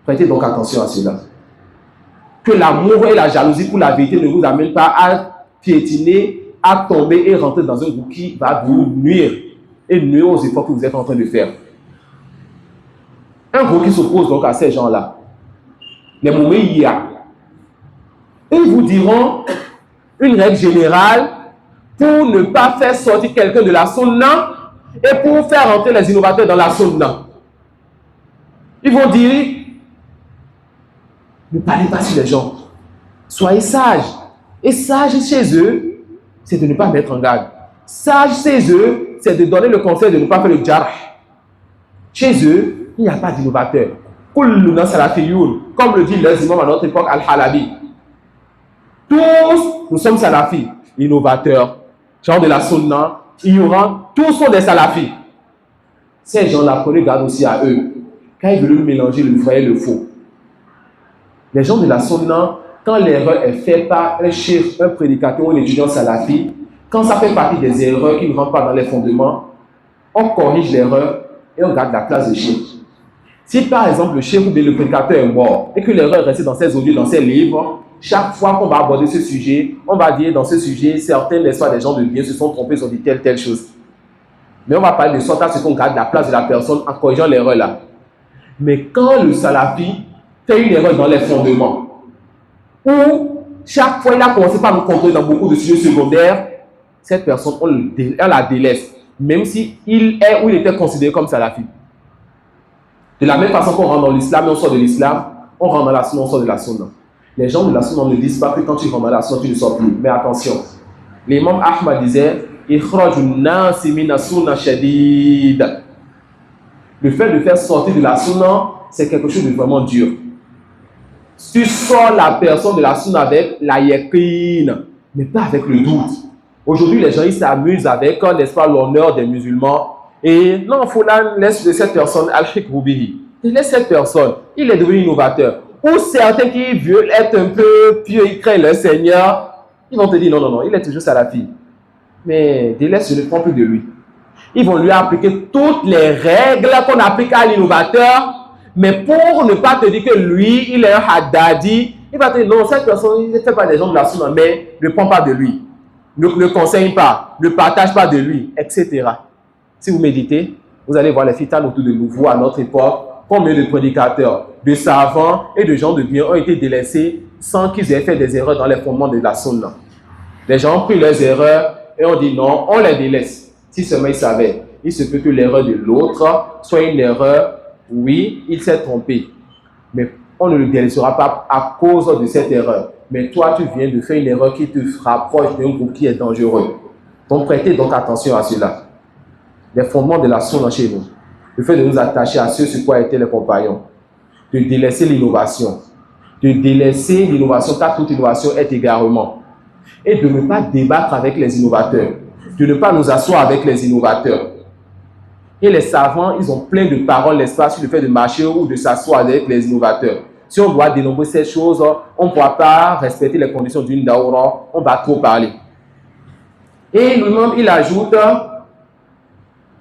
Prêtez donc attention à cela. Que l'amour et la jalousie pour la vérité ne vous amènent pas à piétiner, à tomber et rentrer dans un groupe qui va vous nuire et nuire aux efforts que vous êtes en train de faire. Un groupe qui s'oppose donc à ces gens-là, les Moumeïya, ils vous diront une règle générale pour ne pas faire sortir quelqu'un de la sunna et pour faire entrer les innovateurs dans la sunna. Ils vont dire, ne parlez pas sur les gens, soyez sages. Et sage chez eux, c'est de ne pas mettre en garde. Sage chez eux, c'est de donner le conseil de ne pas faire le jarh. Chez eux, il n'y a pas d'innovateur. Comme le dit les imams à notre époque, Al-Halabi. Tous, nous sommes salafis, innovateurs, gens de la sunna, ignorants, tous sont des salafis. Ces gens-là, prenez garde aussi à eux. Quand ils veulent mélanger le vrai et le faux. Les gens de la sunna, quand l'erreur est faite par un chef, un prédicateur ou un étudiant salafi, quand ça fait partie des erreurs qui ne rentrent pas dans les fondements, on corrige l'erreur et on garde la place de chef. Si par exemple le chef ou bien le prédicateur est mort et que l'erreur est restée dans ses audios, dans ses livres, chaque fois qu'on va aborder ce sujet, on va dire dans ce sujet, certains, n'est-ce pas, des gens de bien se sont trompés, ils ont dit telle chose. Mais on va parler de sorte à ce qu'on garde la place de la personne en corrigeant l'erreur là. Mais quand le salafi fait une erreur dans les fondements, où chaque fois il a commencé par nous contrôler dans beaucoup de sujets secondaires, cette personne, on la délaisse, même si il est ou il était considéré comme salafi. De la même façon qu'on rentre dans l'islam et on sort de l'islam, on rentre dans la sunna, on sort de la sunna. Les gens de la sunna ne disent pas que quand tu rentres dans la sunna, tu ne sors plus. Mais attention, l'imam Ahmad disait, le fait de faire sortir de la sunna, c'est quelque chose de vraiment dur. Tu sors la personne de la sunna avec la yaqin, mais pas avec le doute. Aujourd'hui, les gens ils s'amusent avec, n'est-ce pas, l'honneur des musulmans. Et non, Foulan laisse de cette personne al-Hik Rubihi. Il laisse cette personne, il est devenu innovateur. Ou certains qui veulent être un peu pieux, ils craignent le Seigneur, ils vont te dire non, il est toujours salafi. Mais délaisse, je ne prends plus de lui. Ils vont lui appliquer toutes les règles qu'on applique à l'innovateur. Mais pour ne pas te dire que lui, il est un Haddadi, il va te dire non, cette personne, il ne fait pas des gens de la sunna, mais ne prends pas de lui. ne conseille pas, ne partage pas de lui, etc. Si vous méditez, vous allez voir les fitanes autour de nous, à notre époque, combien de prédicateurs, de savants et de gens de bien ont été délaissés sans qu'ils aient fait des erreurs dans les fondements de la sunna. Les gens ont pris leurs erreurs et ont dit non, on les délaisse. Si seulement ils savaient, il se peut que l'erreur de l'autre soit une erreur, oui, il s'est trompé. Mais on ne le délaissera pas à cause de cette erreur. Mais toi, tu viens de faire une erreur qui te rapproche d'un groupe qui est dangereux. Donc, prêtez donc attention à cela. Les fondements de la sunna chez nous. Le fait de nous attacher à ceux sur quoi étaient les compagnons. De délaisser l'innovation. De délaisser l'innovation, car toute innovation est égarement. Et de ne pas débattre avec les innovateurs. De ne pas nous asseoir avec les innovateurs. Et les savants, ils ont plein de paroles, n'est-ce pas, sur le fait de marcher ou de s'asseoir avec les innovateurs. Si on doit dénombrer ces choses, on ne pourra pas respecter les conditions d'une daoura, on va trop parler. Et lui-même, il ajoute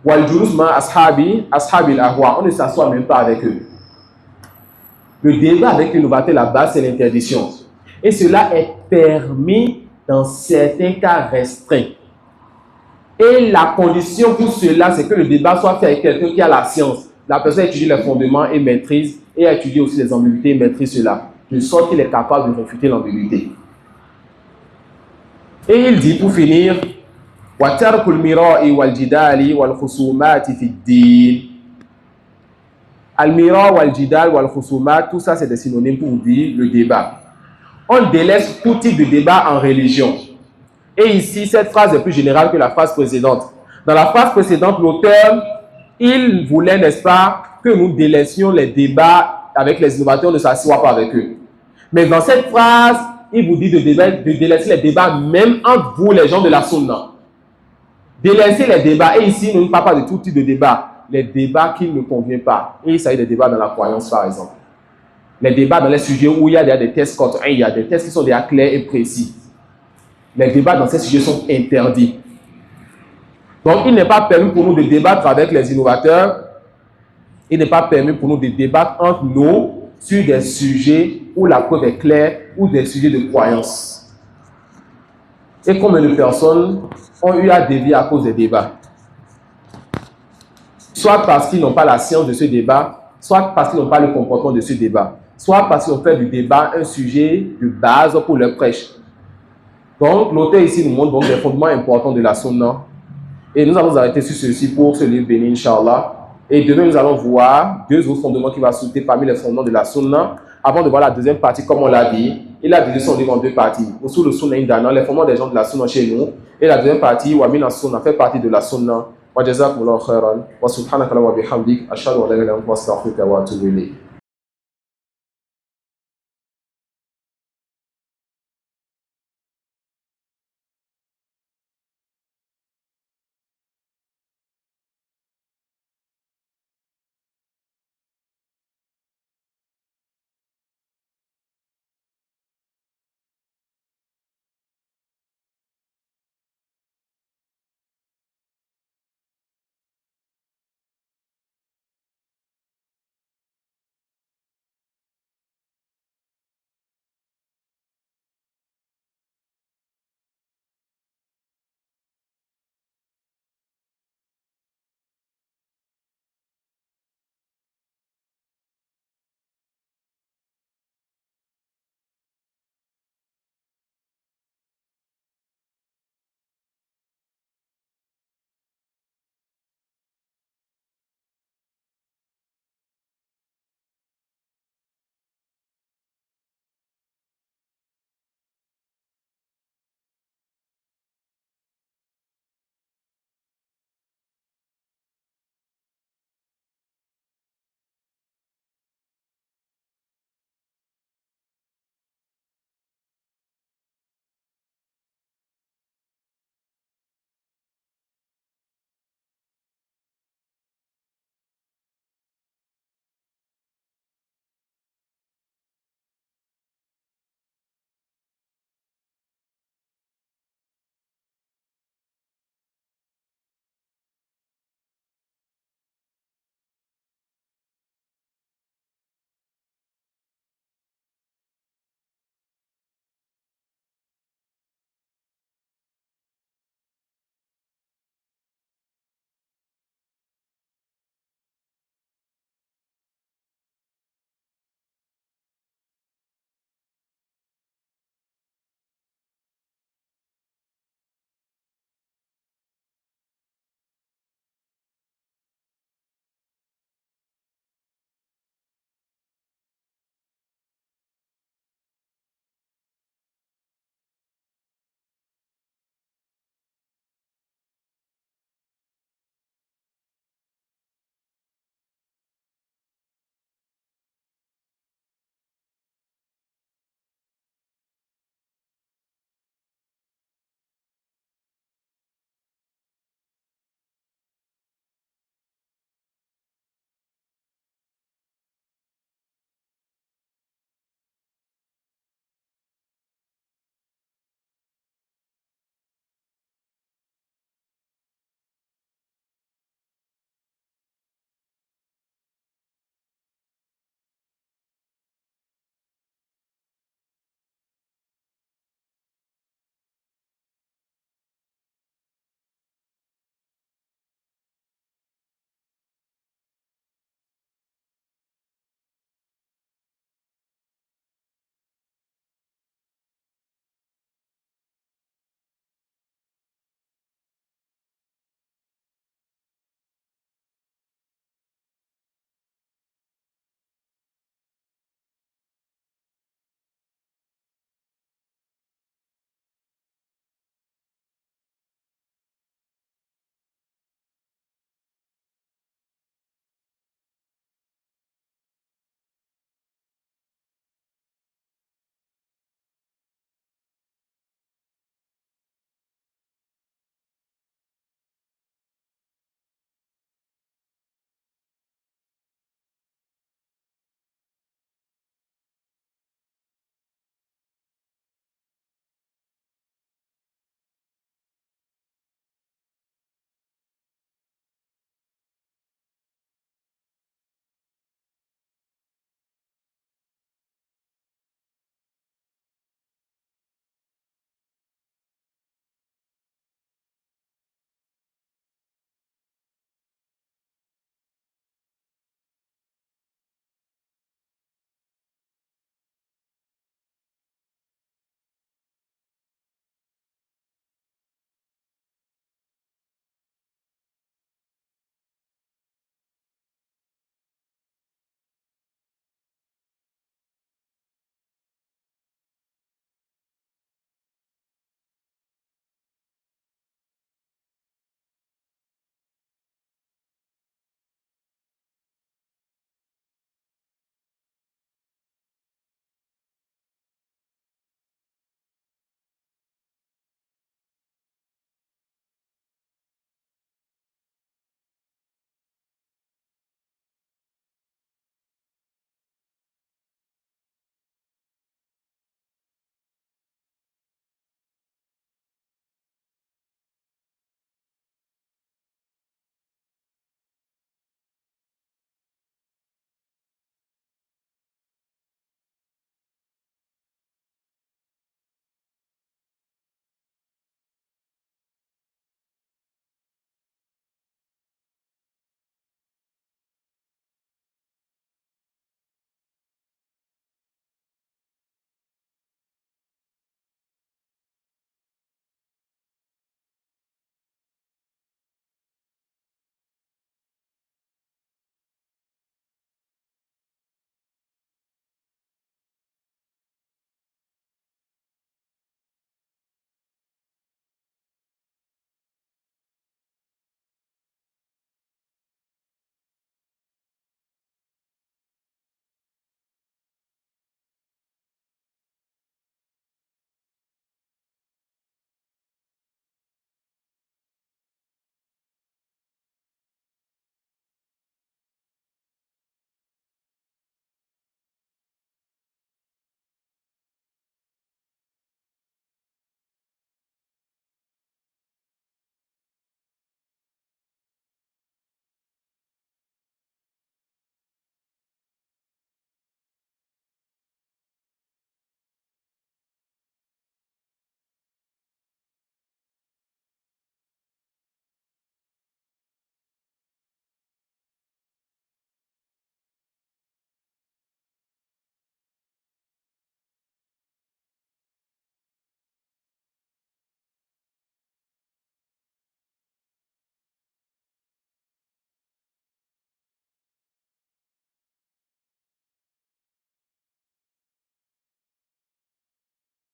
Wal-julus ma ashabi al-ahwa, on ne s'assoit même pas avec eux. Le débat avec l'innovateur, la base, c'est l'interdiction. Et cela est permis dans certains cas restreints. Et la condition pour cela, c'est que le débat soit fait avec quelqu'un qui a la science. La personne étudie les fondements et maîtrise, et étudie aussi les ambiguïtés et maîtrise cela, de sorte qu'il est capable de réfuter l'ambiguïté. Et il dit pour finir, وَتَرْكُ الْمِرَاءِ وَالْجِدَالِ وَالْخُصُومَاتِ فِي الدِّينِ. Al-mira wal-jidal wal-khusumat, tout ça c'est des synonymes pour dire le débat. On délaisse tout type de débat en religion. Et ici, cette phrase est plus générale que la phrase précédente. Dans la phrase précédente, l'auteur, il voulait, n'est-ce pas, que nous délaissions les débats avec les innovateurs, ne s'assoient pas avec eux. Mais dans cette phrase, il vous dit de délaisser les débats même entre vous, les gens de la sunna. Délaisser les débats. Et ici, nous ne parlons pas de tout type de débat. Les débats qui ne conviennent pas. Et il s'agit des débats dans la croyance, par exemple. Les débats dans les sujets où il y a des tests contre un, il y a des tests qui sont déjà clairs et précis. Les débats dans ces sujets sont interdits. Donc, il n'est pas permis pour nous de débattre avec les innovateurs. Il n'est pas permis pour nous de débattre entre nous sur des sujets où la preuve est claire ou des sujets de croyance. Et combien de personnes ont eu à dévier à cause des débats? Soit parce qu'ils n'ont pas la science de ce débat, soit parce qu'ils n'ont pas le comportement de ce débat, soit parce qu'ils ont fait du débat un sujet de base pour leur prêche. Donc, l'auteur ici nous montre donc les fondements importants de la sunna. Et nous allons nous arrêter sur ceci pour ce livre béni, Inch'Allah. Et demain, nous allons voir deux autres fondements qui vont sauter parmi les fondements de la sunna. Avant de voir la deuxième partie, comme on l'a dit, il a divisé son livre en deux parties. Sous le sunna indana, les fondements des gens de la sunna chez nous. Et la deuxième partie, Wamina sunna, fait partie de la sunna. Wa jazakumullahu khairan. Wa subhanaka wa bihamdik. Ashhadu an la ilaha illa anta astaghfiruka wa atubu ilayk.